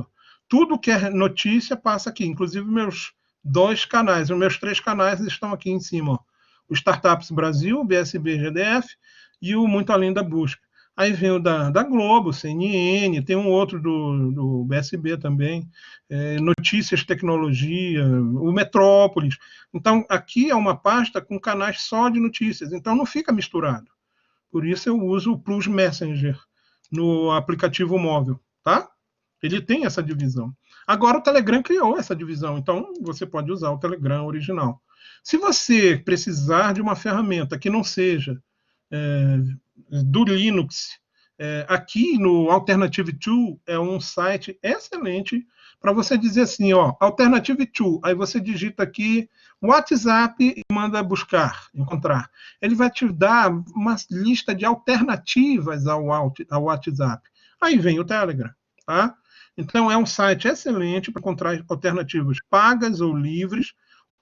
Speaker 1: Tudo que é notícia passa aqui, inclusive meus 2 canais. Os meus 3 canais estão aqui em cima. Ó. O Startups Brasil, o BSB GDF e o Muito Além da Busca. Aí vem o da Globo, CNN, tem um outro do BSB também, Notícias Tecnologia, o Metrópolis. Então, aqui é uma pasta com canais só de notícias, então não fica misturado. Por isso eu uso o Plus Messenger no aplicativo móvel, tá? Ele tem essa divisão. Agora o Telegram criou essa divisão, então você pode usar o Telegram original. Se você precisar de uma ferramenta que não seja do Linux, aqui no Alternative 2 é um site excelente para você dizer assim, ó, Alternative 2, aí você digita aqui WhatsApp e manda buscar, encontrar. Ele vai te dar uma lista de alternativas ao WhatsApp. Aí vem o Telegram, tá? Então é um site excelente para encontrar alternativas pagas ou livres,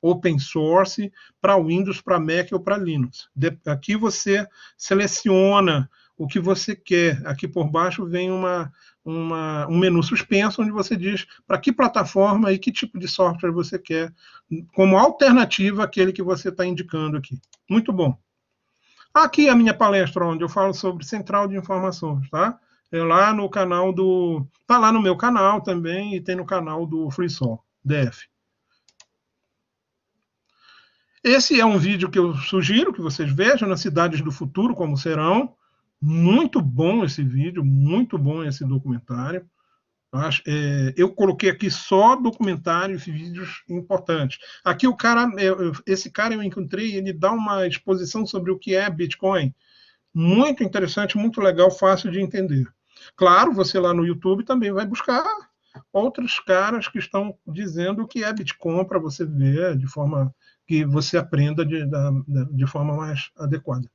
Speaker 1: open source, para Windows, para Mac ou para Linux. Aqui você seleciona o que você quer. Aqui por baixo vem um menu suspenso, onde você diz para que plataforma e que tipo de software você quer, como alternativa àquele que você está indicando aqui. Muito bom. Aqui a minha palestra, onde eu falo sobre central de informações, tá? É lá no canal do... Está lá no meu canal também e tem no canal do FreeSol, DF. Esse é um vídeo que eu sugiro que vocês vejam nas cidades do futuro, como serão. Muito bom esse vídeo, muito bom esse documentário. Eu coloquei aqui só documentários e vídeos importantes. Aqui esse cara eu encontrei, ele dá uma exposição sobre o que é Bitcoin. Muito interessante, muito legal, fácil de entender. Claro, você lá no YouTube também vai buscar outros caras que estão dizendo que é Bitcoin para você ver de forma que você aprenda de forma mais adequada.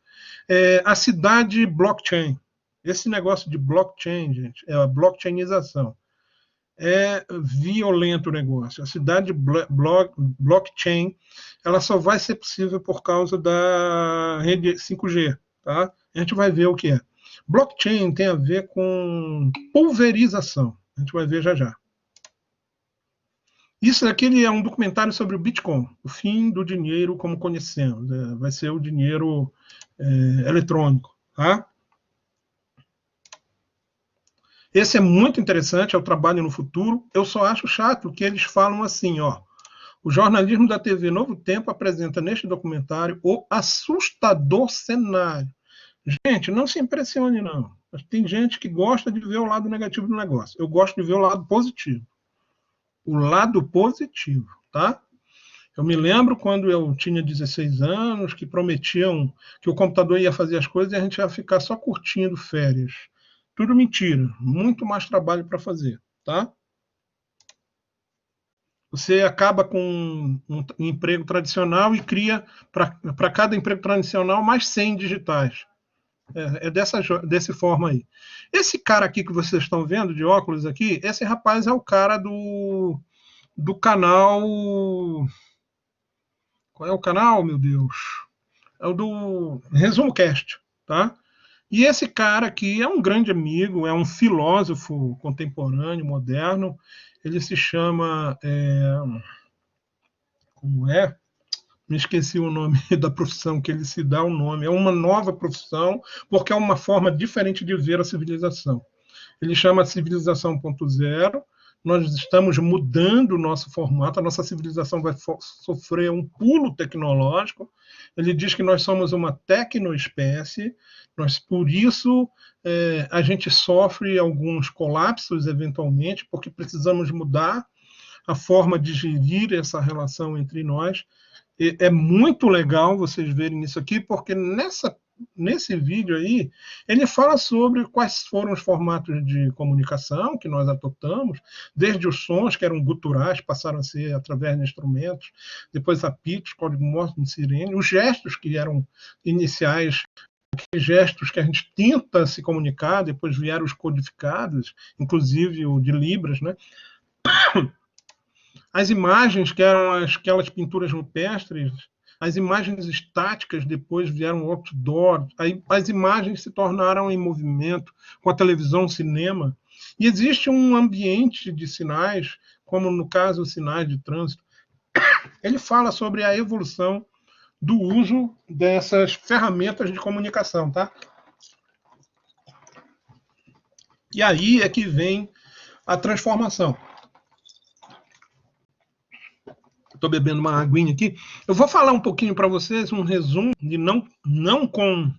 Speaker 1: A cidade blockchain. Esse negócio de blockchain, gente, é a blockchainização. É violento o negócio. A cidade blockchain, ela só vai ser possível por causa da rede 5G, tá? A gente vai ver o que é. Blockchain tem a ver com pulverização. A gente vai ver já já. Isso aqui é um documentário sobre o Bitcoin, o fim do dinheiro como conhecemos. Vai ser o dinheiro eletrônico, tá? Esse é muito interessante, é o trabalho no futuro. Eu só acho chato que eles falam assim, ó. O jornalismo da TV Novo Tempo apresenta neste documentário o assustador cenário. Gente, não se impressione, não. Tem gente que gosta de ver o lado negativo do negócio. Eu gosto de ver o lado positivo. O lado positivo, tá? Eu me lembro quando eu tinha 16 anos, que prometiam que o computador ia fazer as coisas e a gente ia ficar só curtindo férias. Tudo mentira. Muito mais trabalho para fazer, tá? Você acaba com um emprego tradicional e cria para cada emprego tradicional mais 100 digitais. Desse forma aí. Esse cara aqui que vocês estão vendo, de óculos aqui, esse rapaz é o cara do canal... Qual é o canal, meu Deus? É o do Resumo Cast, tá? E esse cara aqui é um grande amigo, é um filósofo contemporâneo, moderno. Ele se chama... como é? Me esqueci o nome da profissão que ele se dá o nome. É uma nova profissão, porque é uma forma diferente de ver a civilização. Ele chama Civilização 1.0. Nós estamos mudando o nosso formato, a nossa civilização vai sofrer um pulo tecnológico. Ele diz que nós somos uma tecnoespécie, por isso a gente sofre alguns colapsos eventualmente, porque precisamos mudar a forma de gerir essa relação entre nós. É muito legal vocês verem isso aqui, porque nesse vídeo aí, ele fala sobre quais foram os formatos de comunicação que nós adotamos, desde os sons, que eram guturais, passaram a ser através de instrumentos, depois apitos, código morto de sirene, os gestos que eram iniciais, aqueles gestos que a gente tenta se comunicar, depois vieram os codificados, inclusive o de Libras, né? As imagens, que eram aquelas pinturas rupestres, as imagens estáticas depois vieram outdoor, as imagens se tornaram em movimento com a televisão, o cinema. E existe um ambiente de sinais, como no caso os sinais de trânsito. Ele fala sobre a evolução do uso dessas ferramentas de comunicação, tá? E aí é que vem a transformação. Estou bebendo uma aguinha aqui. Eu vou falar um pouquinho para vocês, um resumo, de não com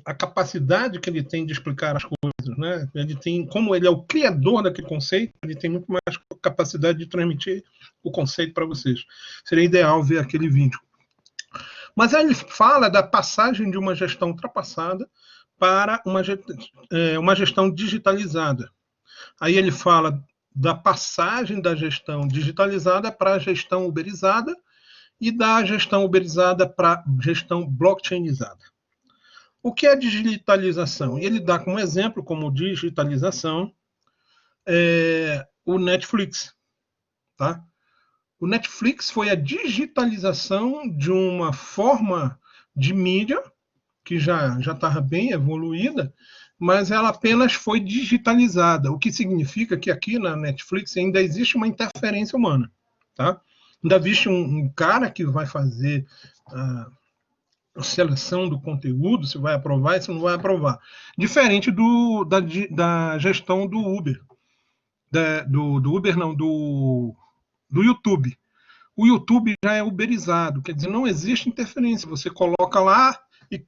Speaker 1: a capacidade que ele tem de explicar as coisas, né? Ele tem, como ele é o criador daquele conceito, ele tem muito mais capacidade de transmitir o conceito para vocês. Seria ideal ver aquele vídeo. Mas aí ele fala da passagem de uma gestão ultrapassada para uma gestão digitalizada. Aí ele fala da passagem da gestão digitalizada para a gestão uberizada e da gestão uberizada para a gestão blockchainizada. O que é digitalização? E ele dá como exemplo, como digitalização, o Netflix. Tá? O Netflix foi a digitalização de uma forma de mídia que já estava bem evoluída, mas ela apenas foi digitalizada, o que significa que aqui na Netflix ainda existe uma interferência humana. Tá? Ainda existe um cara que vai fazer a seleção do conteúdo, se vai aprovar e se não vai aprovar. Diferente da gestão do Uber. Do Uber não, do YouTube. O YouTube já é uberizado, quer dizer, não existe interferência. Você coloca lá e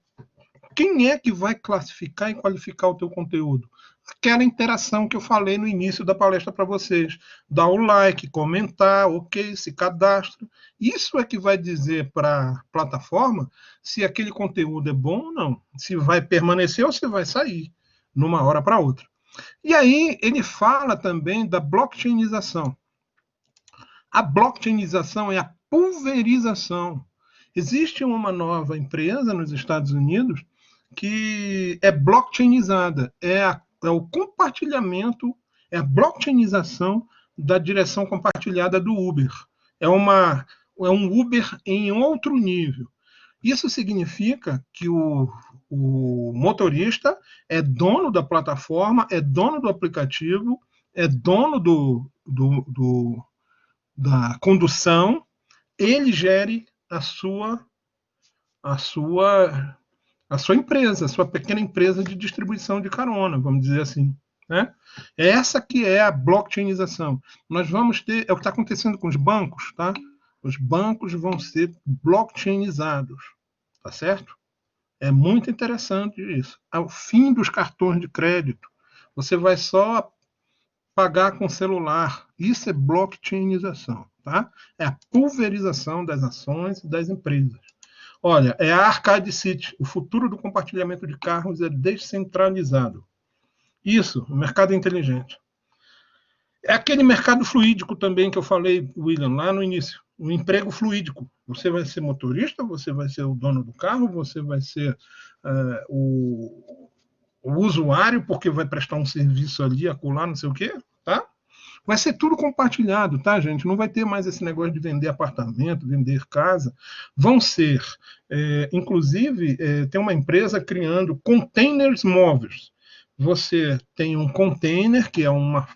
Speaker 1: quem é que vai classificar e qualificar o teu conteúdo? Aquela interação que eu falei no início da palestra para vocês. Dá o like, comentar, ok, se cadastra. Isso é que vai dizer para a plataforma se aquele conteúdo é bom ou não. Se vai permanecer ou se vai sair, numa hora para outra. E aí ele fala também da blockchainização. A blockchainização é a pulverização. Existe uma nova empresa nos Estados Unidos que é blockchainizada, é o compartilhamento, é a blockchainização da direção compartilhada do Uber. É um Uber em outro nível. Isso significa que o motorista é dono da plataforma, é dono do aplicativo, é dono da condução, ele gere a sua, a sua empresa, a sua pequena empresa de distribuição de carona, vamos dizer assim. Né? Essa que é a blockchainização. Nós vamos ter, é o que está acontecendo com os bancos, tá? Os bancos vão ser blockchainizados, tá certo? É muito interessante isso. Ao fim dos cartões de crédito, você vai só pagar com celular. Isso é blockchainização, tá? É a pulverização das ações e das empresas. Olha, é a Arcade City. O futuro do compartilhamento de carros é descentralizado. Isso, o mercado inteligente. É aquele mercado fluídico também que eu falei, William, lá no início. O emprego fluídico. Você vai ser motorista, você vai ser o dono do carro, você vai ser o usuário, porque vai prestar um serviço ali, acolá, não sei o quê, tá? Vai ser tudo compartilhado, tá, gente? Não vai ter mais esse negócio de vender apartamento, vender casa. Vão ser, inclusive, tem uma empresa criando containers móveis. Você tem um container, que é uma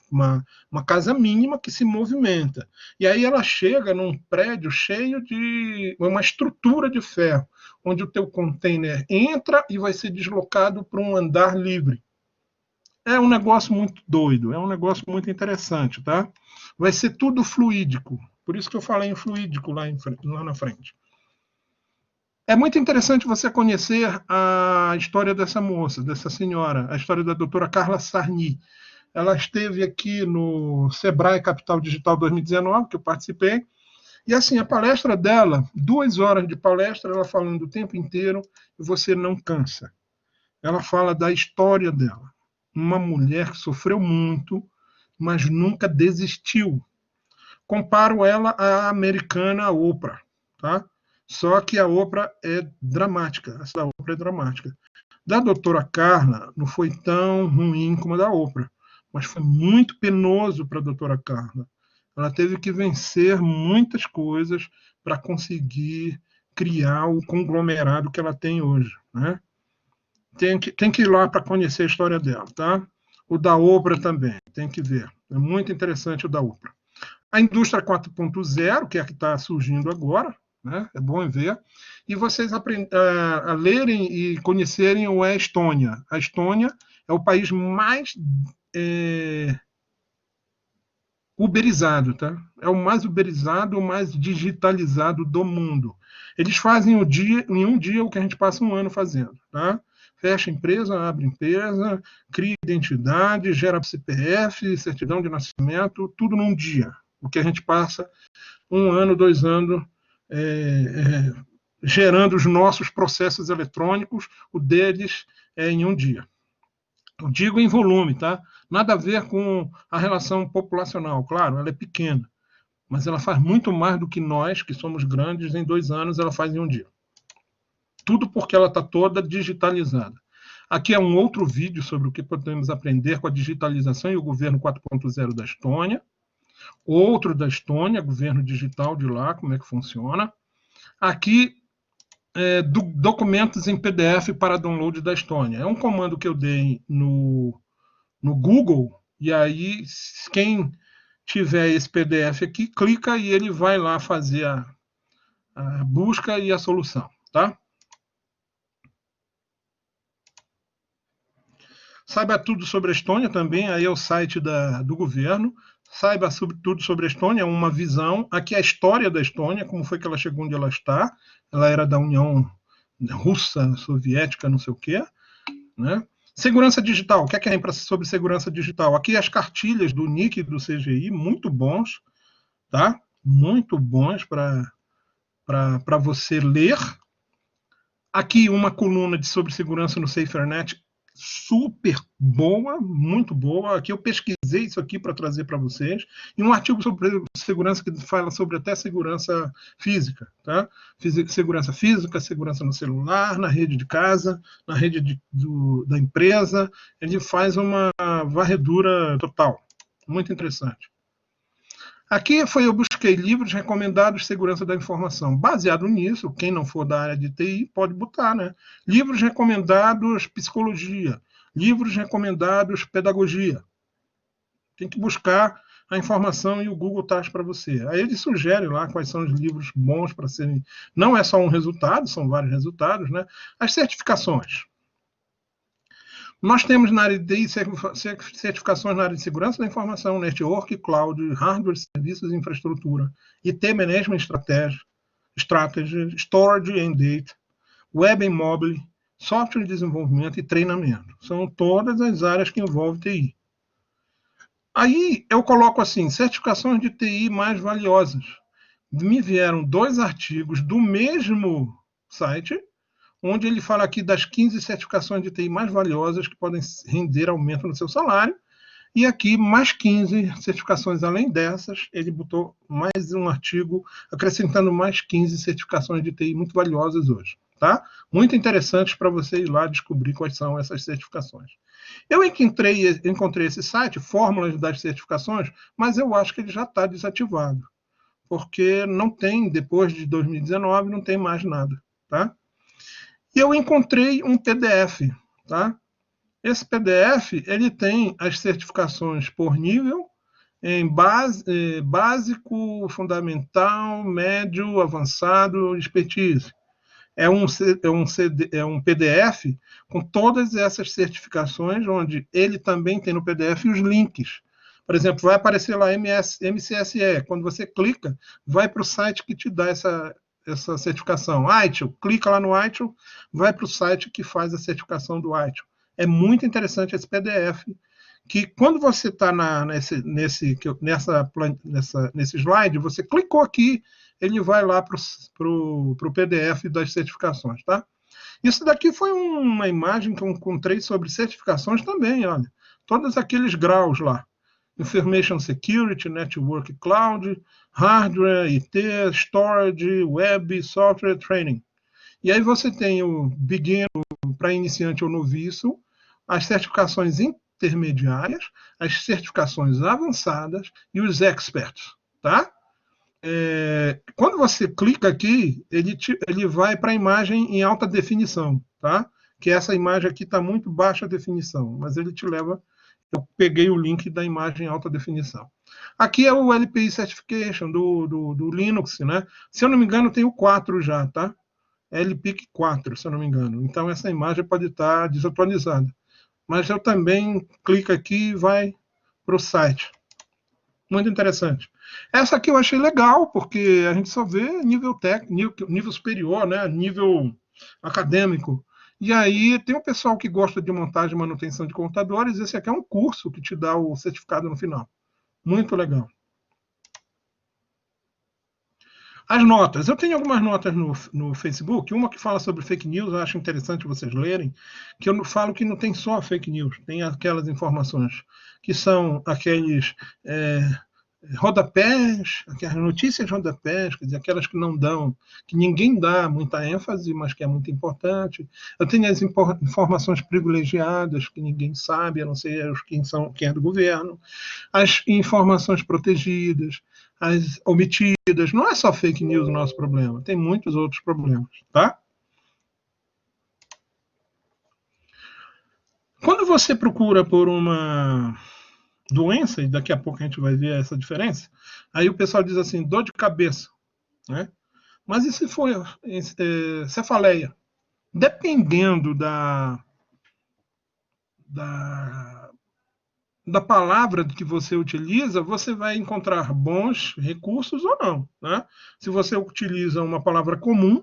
Speaker 1: casa mínima que se movimenta. E aí ela chega num prédio cheio de uma estrutura de ferro, onde o teu container entra e vai ser deslocado para um andar livre. É um negócio muito doido, é um negócio muito interessante, tá? Vai ser tudo fluídico. Por isso que eu falei em fluídico lá na frente. É muito interessante você conhecer a história dessa moça, dessa senhora, a história da doutora Carla Sarni. Ela esteve aqui no Sebrae Capital Digital 2019, que eu participei, e assim, a palestra dela, 2 horas de palestra, ela falando o tempo inteiro, e você não cansa. Ela fala da história dela. Uma mulher que sofreu muito, mas nunca desistiu. Comparo ela à americana Oprah, tá? Só que a Oprah é dramática, essa Oprah é dramática. Da doutora Carla não foi tão ruim como a da Oprah, mas foi muito penoso para a doutora Carla. Ela teve que vencer muitas coisas para conseguir criar o conglomerado que ela tem hoje, né? Tem que ir lá para conhecer a história dela, tá? O da Oprah também, tem que ver. É muito interessante o da Oprah. A indústria 4.0, que é a que está surgindo agora, né? É bom ver. E vocês a lerem e conhecerem a Estônia. A Estônia é o país mais uberizado, tá? É o mais uberizado, o mais digitalizado do mundo. Eles fazem em um dia o que a gente passa um ano fazendo, tá? Fecha empresa, abre empresa, cria identidade, gera CPF, certidão de nascimento, tudo num dia. O que a gente passa 1 ano, 2 anos gerando os nossos processos eletrônicos, o deles é em um dia. Eu digo em volume, tá? Nada a ver com a relação populacional, claro, ela é pequena, mas ela faz muito mais do que nós, que somos grandes, em 2 anos ela faz em um dia. Tudo porque ela está toda digitalizada. Aqui é um outro vídeo sobre o que podemos aprender com a digitalização e o governo 4.0 da Estônia. Outro da Estônia, governo digital de lá, como é que funciona. Aqui, documentos em PDF para download da Estônia. É um comando que eu dei no Google, e aí quem tiver esse PDF aqui, clica e ele vai lá fazer a busca e a solução, tá? Saiba tudo sobre a Estônia também, aí é o site do governo. Saiba tudo sobre a Estônia, uma visão. Aqui é a história da Estônia, como foi que ela chegou onde ela está. Ela era da União Russa, Soviética, não sei o quê, né? Segurança digital, o que é que tem sobre segurança digital? Aqui as cartilhas do NIC e do CGI, muito bons, tá? Muito bons para você ler. Aqui uma coluna sobre segurança no SaferNet, super boa, muito boa. Aqui eu pesquisei isso aqui para trazer para vocês. E um artigo sobre segurança que fala sobre até segurança física, tá? Segurança física, segurança no celular, na rede de casa, na rede da empresa. Ele faz uma varredura total. Muito interessante. Aqui eu busquei livros recomendados de segurança da informação. Baseado nisso, quem não for da área de TI pode botar, né? Livros recomendados psicologia, livros recomendados pedagogia. Tem que buscar a informação e o Google traz para você. Aí ele sugere lá quais são os livros bons para serem. Não é só um resultado, são vários resultados, né? As certificações. Nós temos na área de TI certificações na área de segurança da informação, network, cloud, hardware, serviços e infraestrutura, IT management strategy, storage and data, web and mobile, software de desenvolvimento e treinamento. São todas as áreas que envolvem TI. Aí eu coloco assim, certificações de TI mais valiosas. Me vieram 2 artigos do mesmo site, onde ele fala aqui das 15 certificações de TI mais valiosas que podem render aumento no seu salário, e aqui mais 15 certificações além dessas, ele botou mais um artigo acrescentando mais 15 certificações de TI muito valiosas hoje, tá? Muito interessantes para você ir lá descobrir quais são essas certificações. Eu encontrei esse site, Fórmulas das Certificações, mas eu acho que ele já está desativado, porque não tem, depois de 2019, não tem mais nada, tá? E eu encontrei um PDF, tá? Esse PDF, ele tem as certificações por nível, em básico, fundamental, médio, avançado, expertise. É um PDF com todas essas certificações, onde ele também tem no PDF os links. Por exemplo, vai aparecer lá MCSE. Quando você clica, vai para o site que te dá essa certificação. ITIL, clica lá no ITIL, vai para o site que faz a certificação do ITIL. É muito interessante esse PDF, que quando você está nesse slide, você clicou aqui, ele vai lá para o PDF das certificações, tá? Isso daqui foi uma imagem que eu encontrei sobre certificações também, olha. Todos aqueles graus lá. Information Security, Network Cloud, Hardware, IT, Storage, Web, Software Training. E aí você tem o Beginner para iniciante ou noviço, as certificações intermediárias, as certificações avançadas e os experts, tá? Quando você clica aqui, ele vai para a imagem em alta definição, tá? Que essa imagem aqui está muito baixa definição, mas ele te leva. Eu peguei o link da imagem em alta definição. Aqui é o LPI Certification do Linux, né? Se eu não me engano, tem o 4 já, tá? LPIC 4, se eu não me engano. Então, essa imagem pode estar desatualizada. Mas eu também clico aqui e vai para o site. Muito interessante. Essa aqui eu achei legal, porque a gente só vê nível técnico, nível superior, né? Nível acadêmico. E aí tem o pessoal que gosta de montagem e manutenção de computadores. Esse aqui é um curso que te dá o certificado no final. Muito legal. As notas. Eu tenho algumas notas no Facebook. Uma que fala sobre fake news, eu acho interessante vocês lerem, que eu falo que não tem só fake news, tem aquelas informações que são aqueles rodapés, aquelas notícias rodapés, quer dizer, aquelas que não dão, que ninguém dá muita ênfase, mas que é muito importante. Eu tenho as informações privilegiadas, que ninguém sabe, a não ser quem é do governo. As informações protegidas, as omitidas. Não é só fake news o nosso problema, tem muitos outros problemas, tá? Quando você procura por uma doença, e daqui a pouco a gente vai ver essa diferença, aí o pessoal diz assim, dor de cabeça, né? Mas e se for cefaleia? Dependendo da palavra que você utiliza, você vai encontrar bons recursos ou não, né? Se você utiliza uma palavra comum,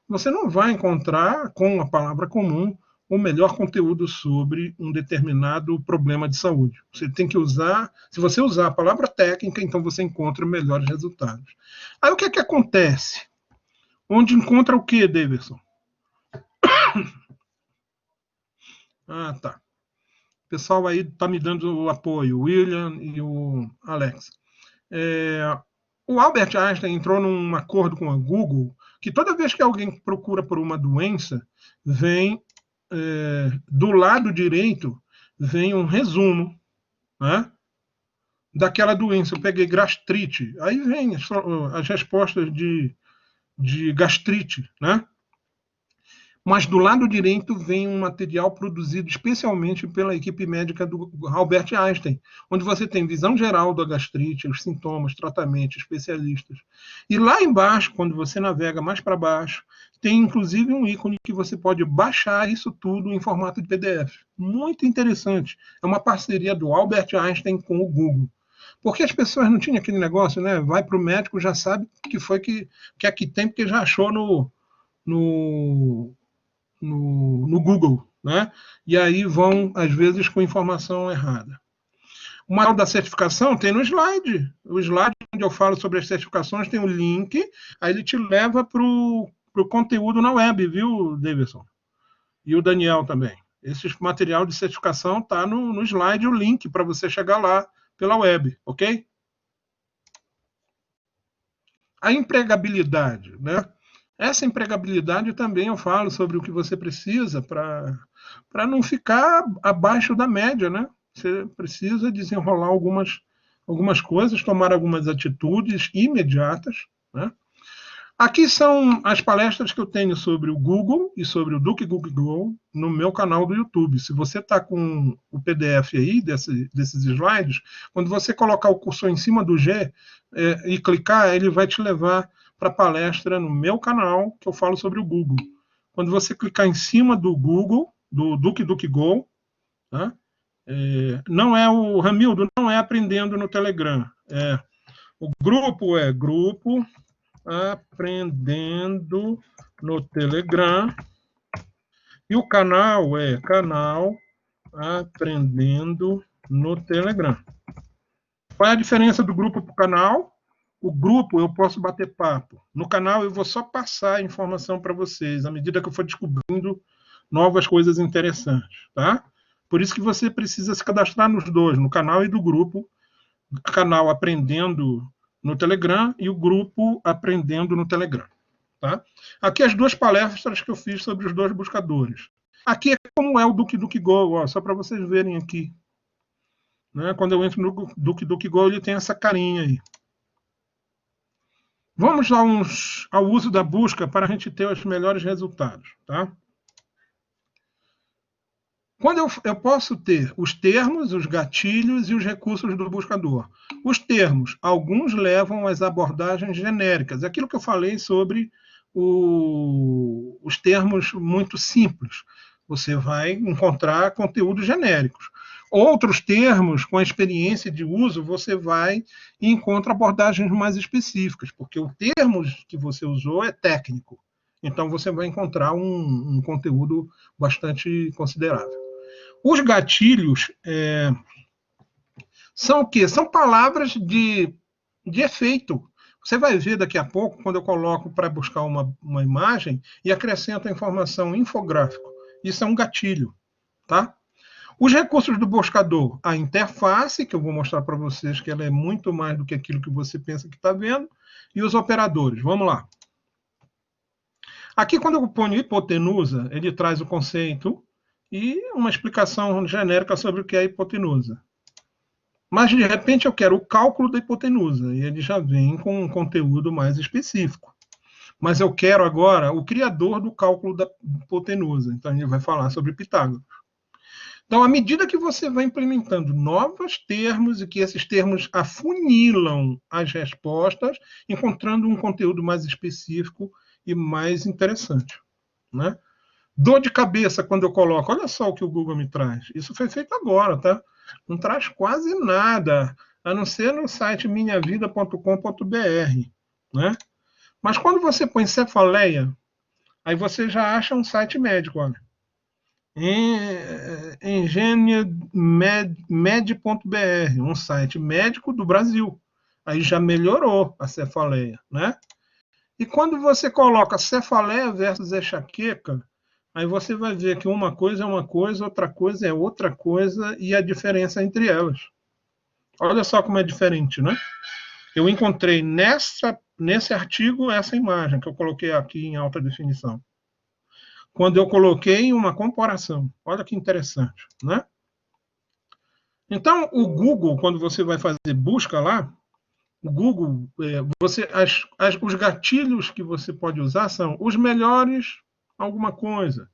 Speaker 1: você não vai encontrar com a palavra comum o melhor conteúdo sobre um determinado problema de saúde. Você tem que usar, se você usar a palavra técnica, então você encontra melhores resultados. Aí o que é que acontece? Onde encontra o que, Davidson? Ah, tá. O pessoal aí está me dando o apoio, o William e o Alex. O Albert Einstein entrou num acordo com a Google que toda vez que alguém procura por uma doença, vem do lado direito vem um resumo, né, daquela doença. Eu peguei gastrite, aí vem as respostas de gastrite, né? Mas do lado direito vem um material produzido especialmente pela equipe médica do Albert Einstein, onde você tem visão geral da gastrite, os sintomas, tratamento, especialistas. E lá embaixo, quando você navega mais para baixo, tem inclusive um ícone que você pode baixar isso tudo em formato de PDF. Muito interessante. É uma parceria do Albert Einstein com o Google. Porque as pessoas não tinham aquele negócio, né? Vai para o médico, já sabe que foi que é que tem, porque já achou no, no Google, né? E aí vão, às vezes, com informação errada. O manual da certificação tem no slide. O slide onde eu falo sobre as certificações tem um link, aí ele te leva para o conteúdo na web, viu, Davidson? E o Daniel também. Esse material de certificação está no slide, o link para você chegar lá pela web, ok? A empregabilidade, né? Essa empregabilidade também eu falo sobre o que você precisa para não ficar abaixo da média, né? Você precisa desenrolar algumas coisas, tomar algumas atitudes imediatas, né? Aqui são as palestras que eu tenho sobre o Google e sobre o DuckDuckGo no meu canal do YouTube. Se você está com o PDF aí desses slides, quando você colocar o cursor em cima do G e clicar, ele vai te levar para a palestra no meu canal que eu falo sobre o Google. Quando você clicar em cima do Google, do DuckDuckGo, tá? Não é o Ramildo, não é aprendendo no Telegram. O grupo é grupo aprendendo no Telegram. E o canal é canal aprendendo no Telegram. Qual é a diferença do grupo para o canal? O grupo eu posso bater papo. No canal eu vou só passar a informação para vocês, à medida que eu for descobrindo novas coisas interessantes, tá? Por isso que você precisa se cadastrar nos dois, no canal e do grupo. O canal Aprendendo no Telegram e o grupo Aprendendo no Telegram. Tá? Aqui as duas palestras que eu fiz sobre os dois buscadores. Aqui é como é o DuckDuckGo, ó, só para vocês verem aqui. Né? Quando eu entro no DuckDuckGo, ele tem essa carinha aí. Vamos ao uso da busca para a gente ter os melhores resultados. Tá? Quando eu posso ter os termos, os gatilhos e os recursos do buscador. Os termos, alguns levam às abordagens genéricas. Aquilo que eu falei sobre os termos muito simples. Você vai encontrar conteúdos genéricos. Outros termos, com a experiência de uso, você vai e encontra abordagens mais específicas, porque o termo que você usou é técnico. Então, você vai encontrar um conteúdo bastante considerável. Os gatilhos são o quê? São palavras de efeito. Você vai ver daqui a pouco, quando eu coloco para buscar uma imagem e acrescento a informação infográfico. Isso é um gatilho. Tá? Os recursos do buscador, a interface, que eu vou mostrar para vocês que ela é muito mais do que aquilo que você pensa que está vendo, e os operadores. Vamos lá. Aqui, quando eu ponho hipotenusa, ele traz o conceito e uma explicação genérica sobre o que é hipotenusa. Mas, de repente, eu quero o cálculo da hipotenusa, e ele já vem com um conteúdo mais específico. Mas eu quero agora o criador do cálculo da hipotenusa, então ele vai falar sobre Pitágoras. Então, à medida que você vai implementando novos termos e que esses termos afunilam as respostas, encontrando um conteúdo mais específico e mais interessante. Né? Dor de cabeça quando eu coloco, olha só o que o Google me traz. Isso foi feito agora, tá? Não traz quase nada, a não ser no site minhavida.com.br, né? Mas quando você põe cefaleia, aí você já acha um site médico, olha. Engenhamed.br, um site médico do Brasil. Aí já melhorou a cefaleia, né? E quando você coloca cefaleia versus enxaqueca, Aí você vai ver que uma coisa é uma coisa, outra coisa é outra coisa, e a diferença entre elas. Olha só como é diferente, né? Eu encontrei nesse artigo essa imagem que eu coloquei aqui em alta definição. Quando eu coloquei uma comparação. Olha que interessante, né? Então, o Google, quando você vai fazer busca lá, o Google, os gatilhos que você pode usar são os melhores alguma coisa,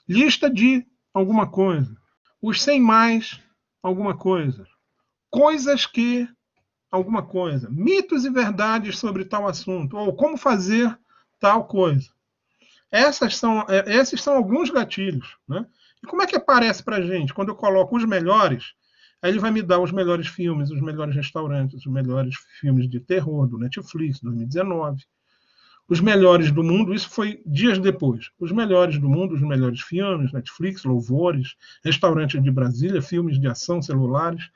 Speaker 1: lista de alguma coisa, os sem mais alguma coisa, coisas que alguma coisa, mitos e verdades sobre tal assunto, ou como fazer tal coisa. Esses são alguns gatilhos. Né? E como é que aparece para a gente? Quando eu coloco os melhores, aí ele vai me dar os melhores filmes, os melhores restaurantes, os melhores filmes de terror do Netflix, 2019. Os melhores do mundo, isso foi dias depois. Os melhores do mundo, os melhores filmes, Netflix, louvores, restaurantes de Brasília, filmes de ação, celulares.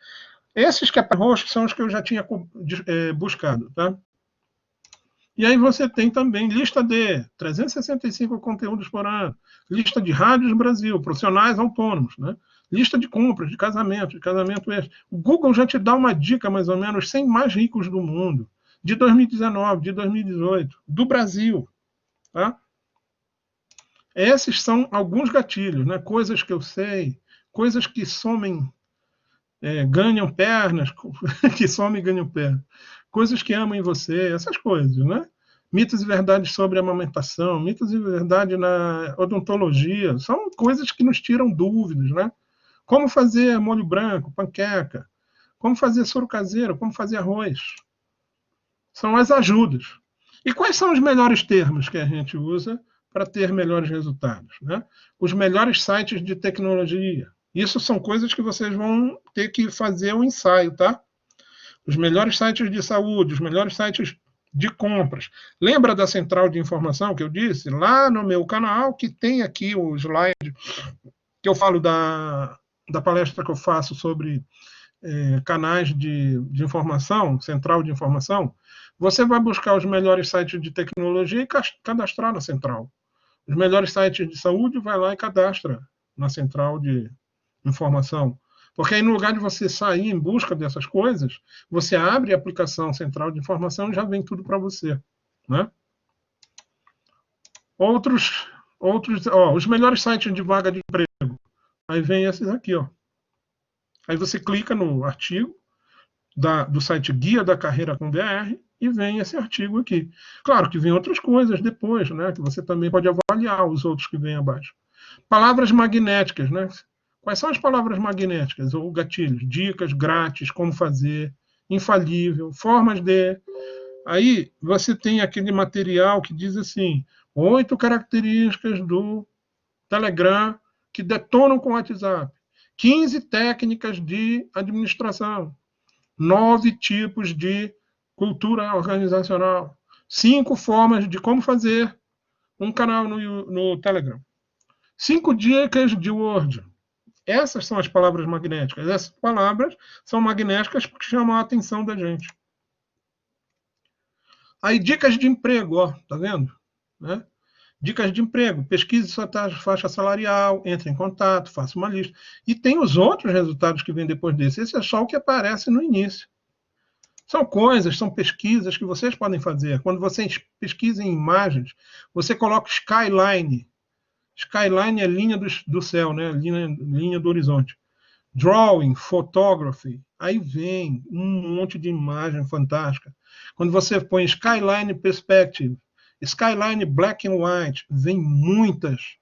Speaker 1: Esses que roxos são os que eu já tinha buscado. Tá? E aí você tem também lista de 365 conteúdos por ano, lista de rádios Brasil, profissionais autônomos, né? Lista de compras, de casamento extra. O Google já te dá uma dica, mais ou menos, 100 mais ricos do mundo, de 2019, de 2018, do Brasil. Tá? Esses são alguns gatilhos, né? Coisas que eu sei, coisas que somem, ganham pernas, que somem e ganham pernas. Coisas que amam em você, essas coisas, né? Mitos e verdades sobre a amamentação, mitos e verdade na odontologia, são coisas que nos tiram dúvidas, né? Como fazer molho branco, panqueca, como fazer soro caseiro, como fazer arroz. São as ajudas. E quais são os melhores termos que a gente usa para ter melhores resultados? Né? Os melhores sites de tecnologia. Isso são coisas que vocês vão ter que fazer um ensaio, tá? Os melhores sites de saúde, os melhores sites de compras. Lembra da central de informação que eu disse? Lá no meu canal, que tem aqui o slide que eu falo da palestra que eu faço sobre canais de informação, central de informação, você vai buscar os melhores sites de tecnologia e cadastrar na central. Os melhores sites de saúde, vai lá e cadastra na central de informação. Porque aí, no lugar de você sair em busca dessas coisas, você abre a aplicação central de informação e já vem tudo para você. Né? Os melhores sites de vaga de emprego. Aí vem esses aqui. Ó. Aí você clica no artigo do site Guia da Carreira com BR e vem esse artigo aqui. Claro que vem outras coisas depois, né, que você também pode avaliar os outros que vêm abaixo. Palavras magnéticas, né? Quais são as palavras magnéticas ou gatilhos? Dicas grátis, como fazer, infalível, formas de... Aí você tem aquele material que diz assim, 8 características do Telegram que detonam com o WhatsApp, 15 técnicas de administração, 9 tipos de cultura organizacional, 5 formas de como fazer um canal no Telegram, 5 dicas de Word. Essas são as palavras magnéticas. Essas palavras são magnéticas porque chamam a atenção da gente. Aí, dicas de emprego, ó, tá vendo? Né? Dicas de emprego. Pesquise sua faixa salarial, entre em contato, faça uma lista. E tem os outros resultados que vêm depois desse. Esse é só o que aparece no início. São coisas, são pesquisas que vocês podem fazer. Quando vocês pesquisam imagens, você coloca skyline. Skyline é linha do céu, né? Linha do horizonte. Drawing, photography, aí vem um monte de imagem fantástica. Quando você põe skyline perspective, skyline black and white, vem muitas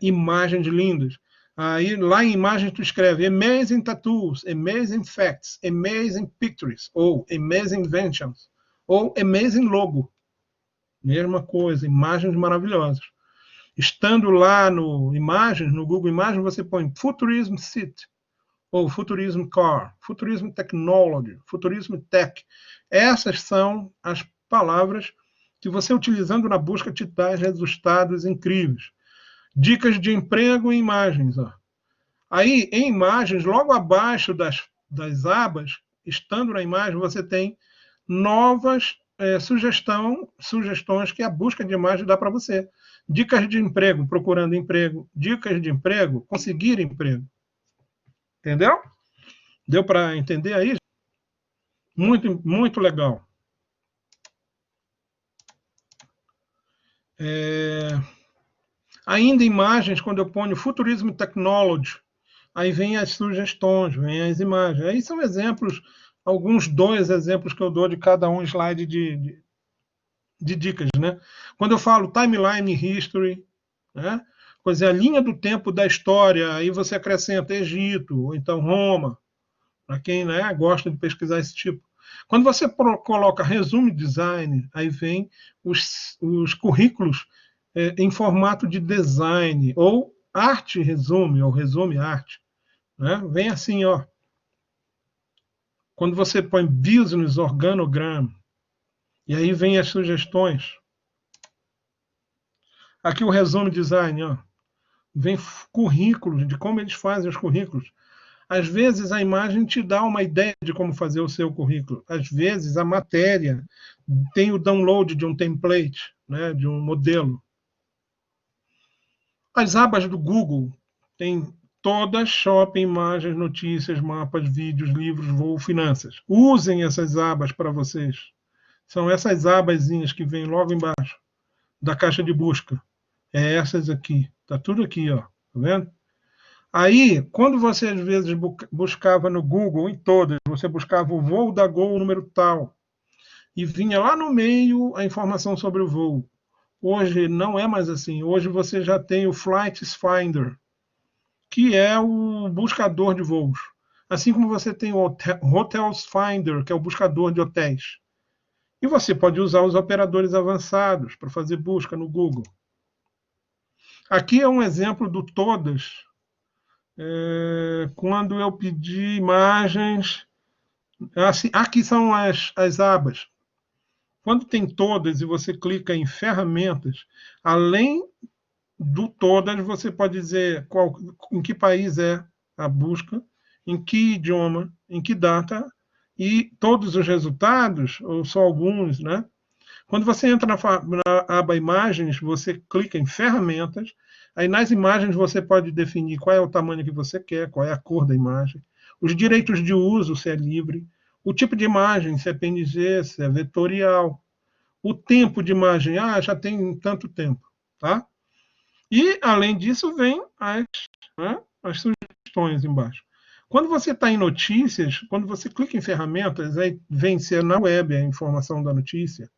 Speaker 1: imagens lindas. Aí lá em imagens tu escreve amazing tattoos, amazing facts, amazing pictures, ou amazing inventions, ou amazing logo. Mesma coisa, imagens maravilhosas. Estando lá no Imagens, no Google Imagens, você põe Futurism City, ou Futurism Car, Futurism Technology, Futurism Tech. Essas são as palavras que você, utilizando na busca, te dá resultados incríveis. Dicas de emprego em imagens. Ó. Aí, em imagens, logo abaixo das abas, estando na imagem, você tem novas sugestões que a busca de imagem dá para você. Dicas de emprego, procurando emprego. Dicas de emprego, conseguir emprego. Entendeu? Deu para entender aí? Muito, muito legal. Ainda imagens, quando eu ponho Futurism Technology, aí vem as sugestões, vem as imagens. Aí são exemplos, alguns 2 exemplos que eu dou de cada um slide de dicas, né? Quando eu falo Timeline History, né? Pois é, a linha do tempo da história, aí você acrescenta Egito, ou então Roma, para quem, né, gosta de pesquisar esse tipo. Quando você coloca resume design, aí vem os currículos em formato de design, ou arte resume, ou resume arte. Né? Vem assim, ó. Quando você põe business organogram, e aí vem as sugestões. Aqui o resume design, ó. Vem currículos, de como eles fazem os currículos. Às vezes a imagem te dá uma ideia de como fazer o seu currículo. Às vezes a matéria tem o download de um template, né, de um modelo. As abas do Google tem todas: shopping, imagens, notícias, mapas, vídeos, livros, voo, finanças. Usem essas abas para vocês. São essas abazinhas que vêm logo embaixo da caixa de busca. É essas aqui. Tá tudo aqui, ó. Tá vendo? Aí, quando você às vezes buscava no Google, em todas, você buscava o voo da Gol número tal, e vinha lá no meio a informação sobre o voo. Hoje não é mais assim. Hoje você já tem o Flights Finder, que é o buscador de voos. Assim como você tem o Hotels Finder, que é o buscador de hotéis. E você pode usar os operadores avançados para fazer busca no Google. Aqui é um exemplo do Todas, quando eu pedi imagens. Assim, aqui são as abas. Quando tem Todas e você clica em ferramentas, além do Todas, você pode dizer em que país é a busca, em que idioma, em que data, e todos os resultados, ou só alguns, né? Quando você entra na aba Imagens, você clica em Ferramentas, aí nas imagens você pode definir qual é o tamanho que você quer, qual é a cor da imagem, os direitos de uso, se é livre, o tipo de imagem, se é PNG, se é vetorial, o tempo de imagem, já tem tanto tempo, tá? E, além disso, vem as sugestões embaixo. Quando você está em notícias, quando você clica em ferramentas, aí vem se é na web a informação da notícia,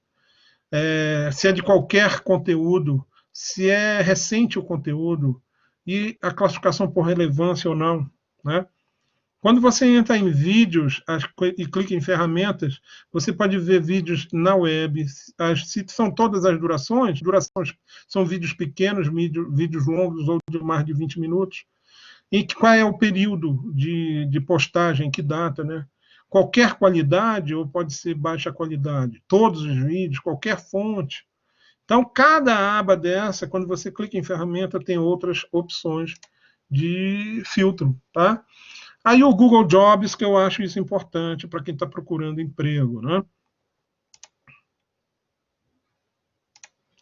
Speaker 1: se é de qualquer conteúdo, se é recente o conteúdo, e a classificação por relevância ou não, né? Quando você entra em vídeos e clica em ferramentas, você pode ver vídeos na web. Se são todas as durações são vídeos pequenos, vídeos longos ou de mais de 20 minutos. E qual é o período de postagem, que data, né? Qualquer qualidade ou pode ser baixa qualidade. Todos os vídeos, qualquer fonte. Então, cada aba dessa, quando você clica em ferramenta, tem outras opções de filtro, tá? Aí o Google Jobs, que eu acho isso importante para quem está procurando emprego, né?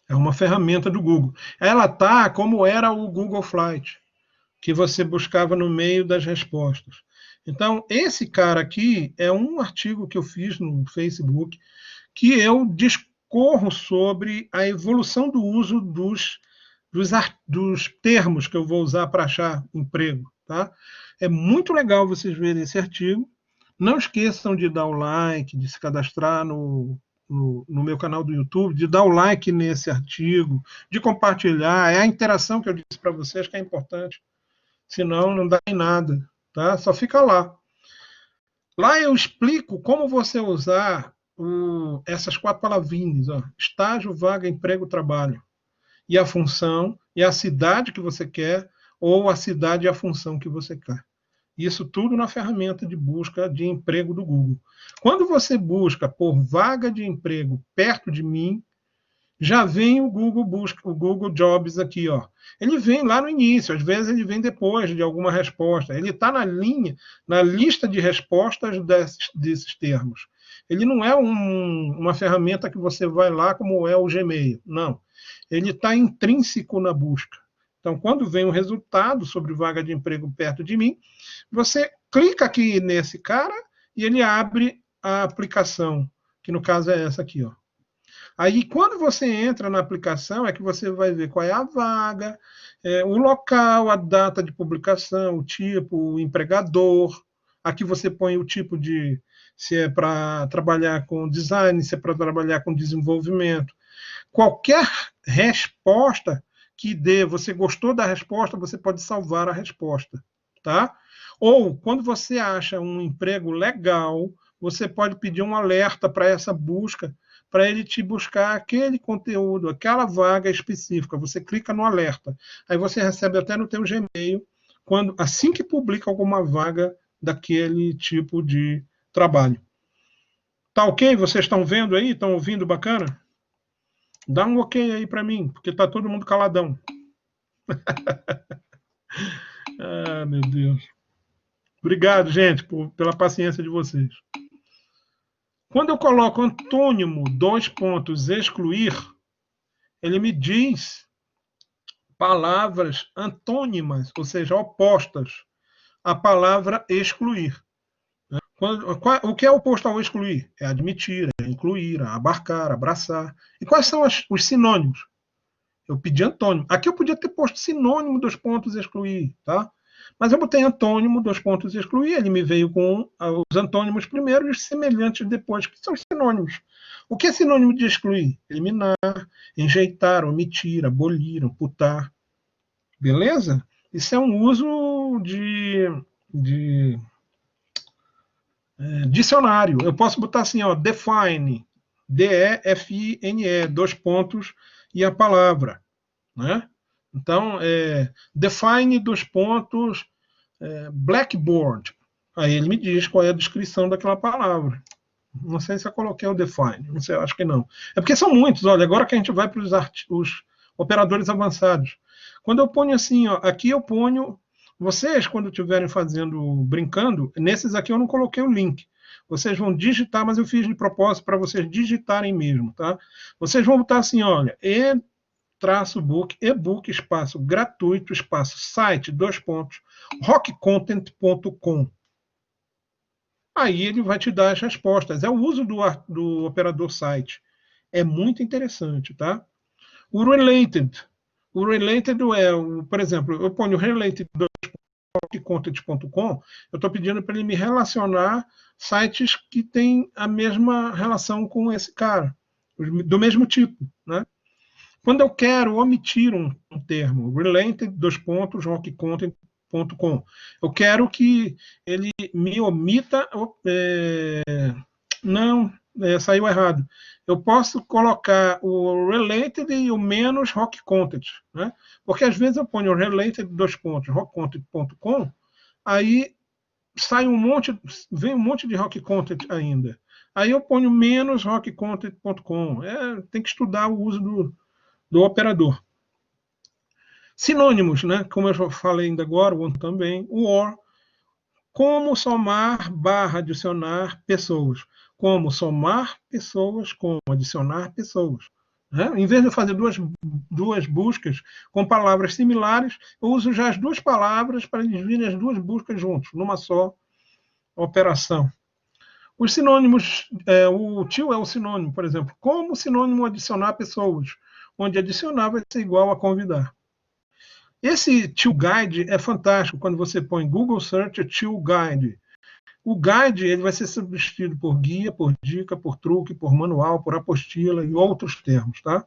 Speaker 1: É uma ferramenta do Google. Ela tá como era o Google Flight, que você buscava no meio das respostas. Então, esse cara aqui é um artigo que eu fiz no Facebook, que eu discorro sobre a evolução do uso dos termos que eu vou usar para achar emprego, tá? É muito legal vocês verem esse artigo. Não esqueçam de dar o like, de se cadastrar no meu canal do YouTube, de dar o like nesse artigo, de compartilhar. É a interação que eu disse para vocês que é importante. Senão, não dá em nada, tá? Só fica lá. Lá eu explico como você usar essas 4 palavrinhas, ó: estágio, vaga, emprego, trabalho. E a função, e a cidade que você quer, ou a cidade e a função que você quer. Isso tudo na ferramenta de busca de emprego do Google. Quando você busca por vaga de emprego perto de mim, já vem o Google Busca, o Google Jobs aqui, ó. Ele vem lá no início, às vezes ele vem depois de alguma resposta. Ele está na lista de respostas desses termos. Ele não é uma ferramenta que você vai lá como é o Gmail, não. Ele está intrínseco na busca. Então, quando vem um resultado sobre vaga de emprego perto de mim, você clica aqui nesse cara e ele abre a aplicação, que no caso é essa aqui, ó. Aí, quando você entra na aplicação, é que você vai ver qual é a vaga, o local, a data de publicação, o tipo, o empregador. Aqui você põe o tipo de... se é para trabalhar com design, se é para trabalhar com desenvolvimento. Qualquer resposta que dê, você gostou da resposta, você pode salvar a resposta, tá? Ou, quando você acha um emprego legal, você pode pedir um alerta para essa busca, para ele te buscar aquele conteúdo, aquela vaga específica. Você clica no alerta. Aí você recebe até no teu Gmail, assim que publica alguma vaga daquele tipo de trabalho. Tá ok? Vocês estão vendo aí? Estão ouvindo bacana? Dá um ok aí para mim, porque está todo mundo caladão. Ah, meu Deus. Obrigado, gente, pela paciência de vocês. Quando eu coloco antônimo, excluir, ele me diz palavras antônimas, ou seja, opostas à palavra excluir. O que é oposto ao excluir? É admitir, é incluir, é abarcar, abraçar. E quais são os sinônimos? Eu pedi antônimo. Aqui eu podia ter posto sinônimo, excluir, tá? Mas eu botei antônimo, excluir. Ele me veio com os antônimos primeiro e os semelhantes depois, que são os sinônimos. O que é sinônimo de excluir? Eliminar, enjeitar, omitir, abolir, amputar. Beleza? Isso é um uso de dicionário. Eu posso botar assim, ó, define, D-E-F-I-N-E, e a palavra. Né? Então, define blackboard. Aí ele me diz qual é a descrição daquela palavra. Não sei se eu coloquei o define, não sei, acho que não. É porque são muitos, olha, agora que a gente vai para os operadores avançados. Quando eu ponho assim, ó, aqui eu ponho, vocês quando estiverem brincando, nesses aqui eu não coloquei o link. Vocês vão digitar, mas eu fiz de propósito para vocês digitarem mesmo, tá? Vocês vão botar assim, olha, book, e-book, espaço, gratuito, espaço, site, rockcontent.com. Aí ele vai te dar as respostas. É o uso do operador site. É muito interessante, tá? O related. O related por exemplo, eu ponho related rockcontent.com, eu estou pedindo para ele me relacionar sites que têm a mesma relação com esse cara, do mesmo tipo, né? Quando eu quero omitir um termo, related, rockcontent.com, eu quero que ele me omita, saiu errado. Eu posso colocar o related e o menos rock content, né? Porque às vezes eu ponho related, rockcontent.com, aí vem um monte de rock content ainda. Aí eu ponho menos rockcontent.com. Tem que estudar o uso do operador. Sinônimos, né? Como eu já falei ainda agora, o também, o or. Como somar / adicionar pessoas. Como somar pessoas, como adicionar pessoas. Né? Em vez de eu fazer duas buscas com palavras similares, eu uso já as duas palavras para eles virem as duas buscas juntos, numa só operação. Os sinônimos, o tio é o sinônimo, por exemplo. Como sinônimo adicionar pessoas? Onde adicionar vai ser igual a convidar. Esse Tio Guide é fantástico quando você põe Google Search Tio Guide. O guide ele vai ser substituído por guia, por dica, por truque, por manual, por apostila e outros termos. Tá?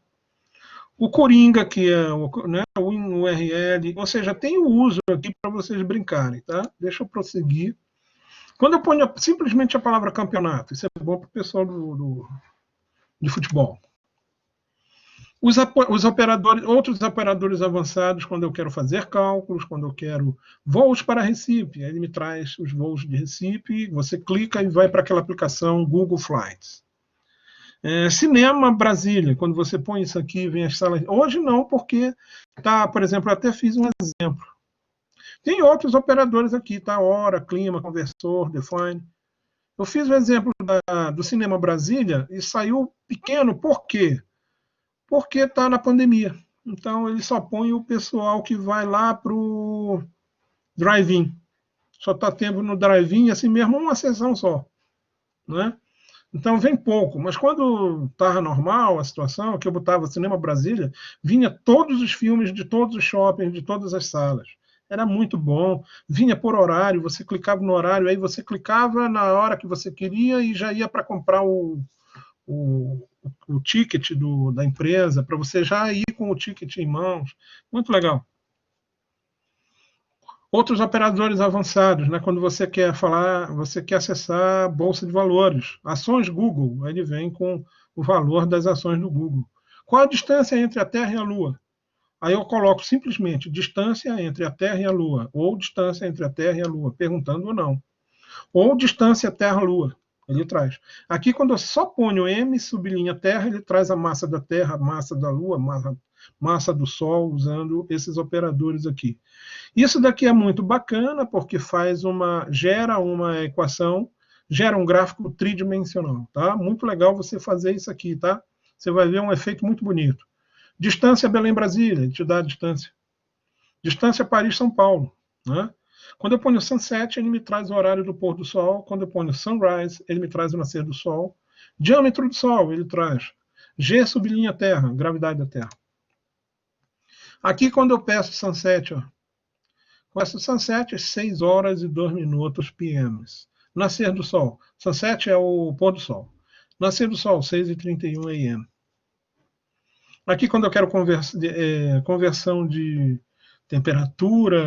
Speaker 1: O Coringa, que é o URL, ou seja, tem o uso aqui para vocês brincarem. Tá? Deixa eu prosseguir. Quando eu ponho simplesmente a palavra campeonato, isso é bom para o pessoal de futebol. Outros operadores avançados, quando eu quero fazer cálculos, quando eu quero voos para Recife, aí ele me traz os voos de Recife, você clica e vai para aquela aplicação Google Flights. Cinema Brasília, quando você põe isso aqui, vem as salas. Hoje não, porque tá, por exemplo, eu até fiz um exemplo. Tem outros operadores aqui, tá? Hora, Clima, Conversor, Define. Eu fiz o exemplo do Cinema Brasília e saiu pequeno, por quê? Porque está na pandemia. Então, ele só põe o pessoal que vai lá para o drive-in. Só está tendo no drive-in, assim mesmo, uma sessão só. Né? Então, vem pouco. Mas quando estava normal a situação, que eu botava Cinema Brasília, vinha todos os filmes de todos os shoppings, de todas as salas. Era muito bom. Vinha por horário, você clicava no horário, aí você clicava na hora que você queria e já ia para comprar o ticket da empresa, para você já ir com o ticket em mãos. Muito legal. Outros operadores avançados, né? Quando você quer falar, você quer acessar a Bolsa de Valores. Ações Google, ele vem com o valor das ações do Google. Qual a distância entre a Terra e a Lua? Aí eu coloco simplesmente distância entre a Terra e a Lua, ou distância entre a Terra e a Lua, perguntando ou não. Ou distância Terra-Lua, ele traz. Aqui, quando eu só ponho M sublinha Terra, ele traz a massa da Terra, a massa da Lua, massa do Sol, usando esses operadores aqui. Isso daqui é muito bacana, porque gera uma equação, gera um gráfico tridimensional, tá? Muito legal você fazer isso aqui, tá? Você vai ver um efeito muito bonito. Distância Belém-Brasília, ele te dá a distância. Distância Paris-São Paulo, né? Quando eu ponho sunset, ele me traz o horário do pôr do sol. Quando eu ponho sunrise, ele me traz o nascer do sol. Diâmetro do sol, ele traz G sublinha Terra, gravidade da Terra. Aqui, quando eu peço sunset, ó, com essa sunset, 6 horas e 2 minutos PM. Nascer do sol. Sunset é o pôr do sol. Nascer do sol, 6h31 AM. Aqui, quando eu quero conversão de temperatura,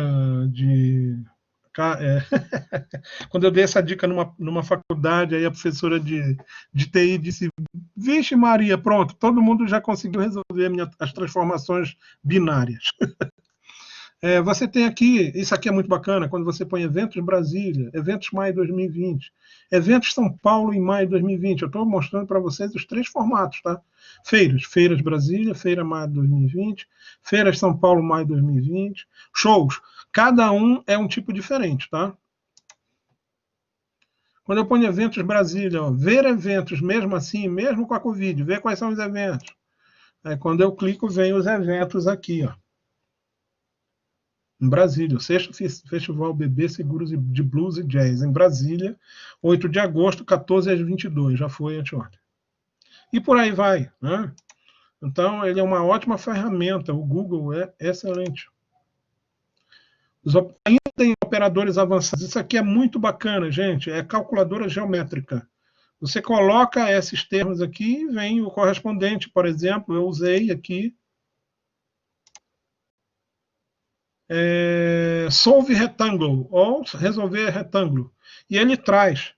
Speaker 1: quando eu dei essa dica numa faculdade, aí a professora de TI disse: Vixe Maria, pronto, todo mundo já conseguiu resolver as transformações binárias. Você tem aqui, isso aqui é muito bacana, quando você põe eventos Brasília, eventos maio 2020, eventos São Paulo em maio 2020. Eu estou mostrando para vocês os 3 formatos, tá? Feiras Brasília, feira maio 2020, feiras São Paulo maio 2020, shows. Cada um é um tipo diferente, tá? Quando eu ponho eventos Brasília, ó, ver eventos, mesmo assim, mesmo com a Covid, ver quais são os eventos. Aí, quando eu clico, vem os eventos aqui, ó. Em Brasília, o 6º Festival BB Seguros de Blues e Jazz, em Brasília, 8 de agosto, 14 às 22, já foi anteontem. E por aí vai, né? Então, ele é uma ótima ferramenta, o Google é excelente. Ainda tem operadores avançados, isso aqui é muito bacana, gente, é calculadora geométrica. Você coloca esses termos aqui e vem o correspondente, por exemplo, eu usei aqui, solve retângulo, ou resolver retângulo. E ele traz.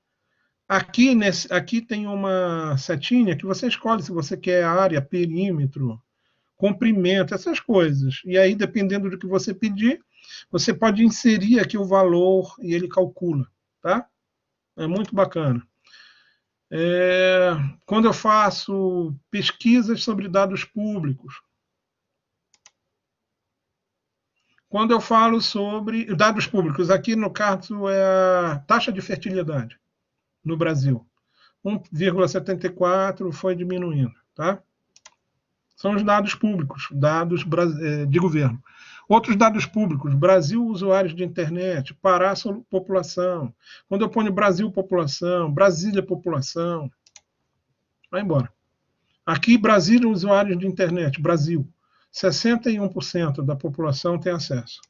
Speaker 1: Aqui tem uma setinha que você escolhe se você quer área, perímetro, comprimento, essas coisas. E aí, dependendo do que você pedir, você pode inserir aqui o valor e ele calcula. Tá? É muito bacana. Quando eu faço pesquisas sobre dados públicos, quando eu falo sobre dados públicos, aqui no caso é a taxa de fertilidade no Brasil. 1,74 foi diminuindo, tá? São os dados públicos, dados de governo. Outros dados públicos, Brasil usuários de internet, Pará população. Quando eu ponho Brasil população, Brasília população, vai embora. Aqui, Brasília usuários de internet, Brasil. 61% da população tem acesso.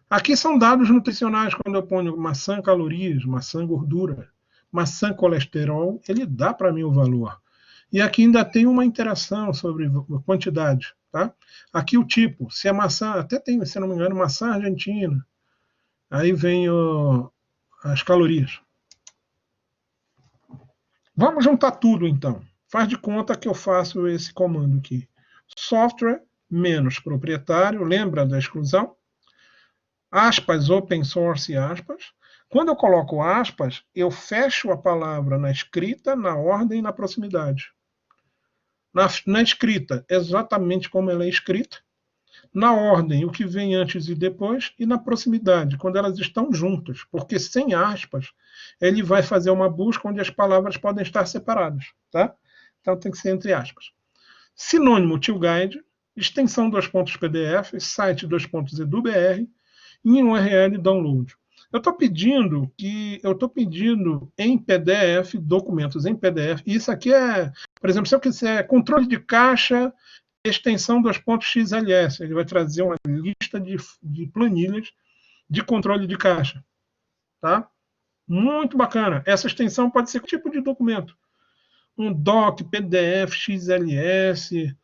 Speaker 1: Aqui são dados nutricionais, quando eu ponho maçã calorias, maçã gordura, maçã colesterol, ele dá para mim o valor. E aqui ainda tem uma interação sobre quantidade. Tá? Aqui o tipo, se a maçã, até tem, se não me engano, maçã argentina, aí vem as calorias. Vamos juntar tudo, então. Faz de conta que eu faço esse comando aqui. Software menos proprietário, lembra da exclusão? Aspas, open source, aspas. Quando eu coloco aspas, eu fecho a palavra na escrita, na ordem e na proximidade. Na escrita, exatamente como ela é escrita. Na ordem, o que vem antes e depois. E na proximidade, quando elas estão juntas. Porque sem aspas, ele vai fazer uma busca onde as palavras podem estar separadas. Tá? Então tem que ser entre aspas. Sinônimo TILGuide, extensão PDF, site .edu.br e um URL download. Eu estou pedindo em PDF, documentos em PDF. Isso aqui é, por exemplo, se eu quiser controle de caixa, extensão .xls, ele vai trazer uma lista de planilhas de controle de caixa. Tá? Muito bacana. Essa extensão pode ser que tipo de documento? Um doc, PDF, XLS,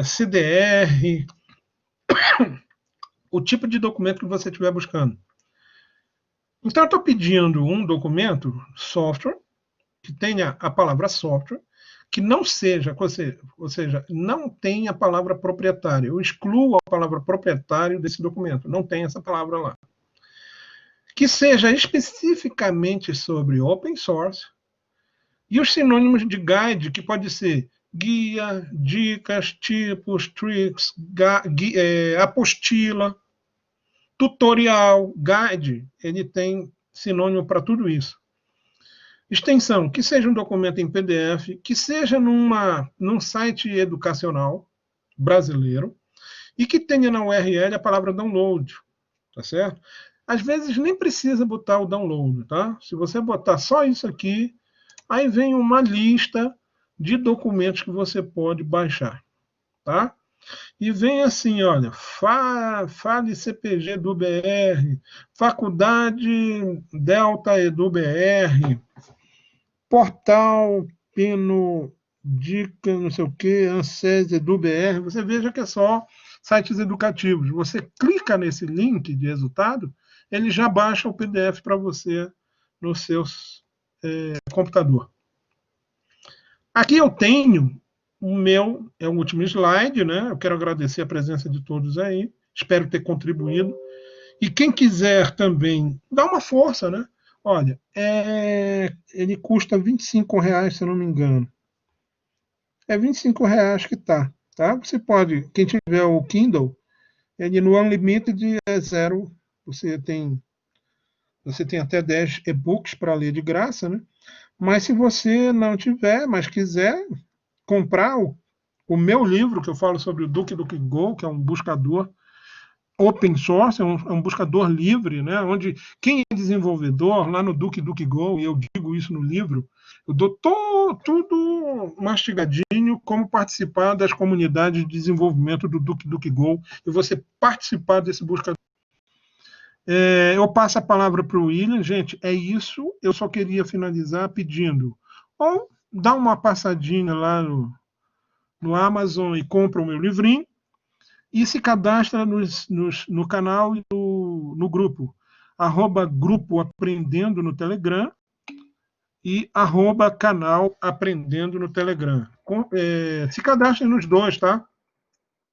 Speaker 1: CDR, o tipo de documento que você estiver buscando. Então, eu estou pedindo um documento, software, que tenha a palavra software, que não seja, ou seja, não tenha a palavra proprietário. Eu excluo a palavra proprietário desse documento, não tem essa palavra lá. Que seja especificamente sobre open source, e os sinônimos de guide, que pode ser guia, dicas, tipos, tricks, apostila, tutorial, guide, ele tem sinônimo para tudo isso. Extensão, que seja um documento em PDF, que seja num site educacional brasileiro e que tenha na URL a palavra download, tá certo? Às vezes nem precisa botar o download, tá? Se você botar só isso aqui, aí vem uma lista de documentos que você pode baixar, tá? E vem assim, olha, Fale CPG do BR, Faculdade Delta Edu BR, Portal Pino Dica, não sei o que, ANSES Edu BR. Você veja que é só sites educativos. Você clica nesse link de resultado, ele já baixa o PDF para você no seu computador. Aqui eu tenho é o último slide, né? Eu quero agradecer a presença de todos aí, espero ter contribuído. E quem quiser também, dá uma força, né? Olha, ele custa R$ 25, se eu não me engano. É R$ 25 que tá? Você pode, quem tiver o Kindle, ele no Unlimited é zero, você tem até 10 e-books para ler de graça, né? Mas se você não tiver, mas quiser comprar o meu livro, que eu falo sobre o DuckDuckGo, que é um buscador open source, é um buscador livre, né? Onde quem é desenvolvedor, lá no DuckDuckGo, e eu digo isso no livro, eu dou tudo mastigadinho, como participar das comunidades de desenvolvimento do DuckDuckGo, e você participar desse buscador. Eu passo a palavra para o William. Gente, é isso. Eu só queria finalizar pedindo, ou dá uma passadinha lá no Amazon e compra o meu livrinho, e se cadastra no canal e no grupo. @grupo Aprendendo no Telegram e @canal Aprendendo no Telegram. Se cadastre nos dois, tá?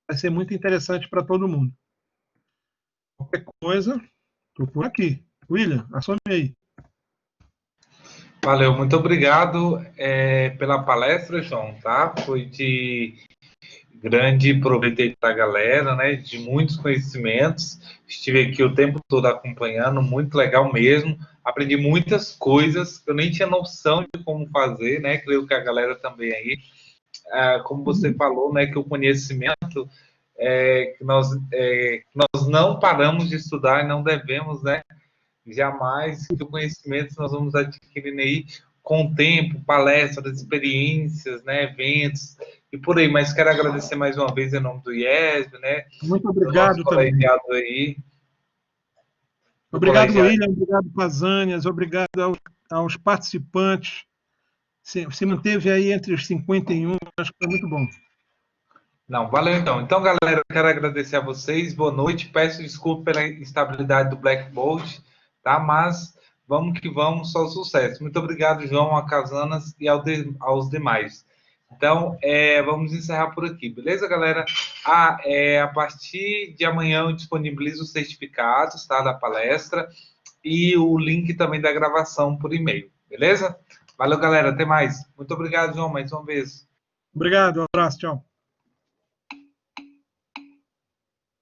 Speaker 1: Vai ser muito interessante para todo mundo. Qualquer coisa, estou por aqui. William, assume aí.
Speaker 2: Valeu, muito obrigado pela palestra, João, tá? Foi de grande proveito para a galera, né? De muitos conhecimentos. Estive aqui o tempo todo acompanhando, muito legal mesmo. Aprendi muitas coisas que eu nem tinha noção de como fazer, né? Creio que a galera também aí. Como você falou, né? Que o conhecimento que nós não paramos de estudar e não devemos, né? Jamais, que o conhecimento nós vamos adquirindo aí com o tempo, palestras, experiências, né, eventos e por aí. Mas quero agradecer mais uma vez em nome do IESB, né?
Speaker 1: Muito obrigado também.
Speaker 2: Aí.
Speaker 1: Obrigado, William. Obrigado, Pazânias. Obrigado aos participantes. Se manteve aí entre os 51, acho que foi muito bom.
Speaker 2: Não, valeu então. Então, galera, eu quero agradecer a vocês. Boa noite. Peço desculpa pela instabilidade do Blackboard, tá? Mas vamos que vamos, só sucesso. Muito obrigado, João, a Casanas e aos demais. Então, vamos encerrar por aqui, beleza, galera? A partir de amanhã eu disponibilizo os certificados, tá, da palestra. e o link também da gravação por e-mail, beleza? Valeu, galera, até mais. Muito obrigado, João, mais uma vez.
Speaker 1: Obrigado, um abraço, tchau.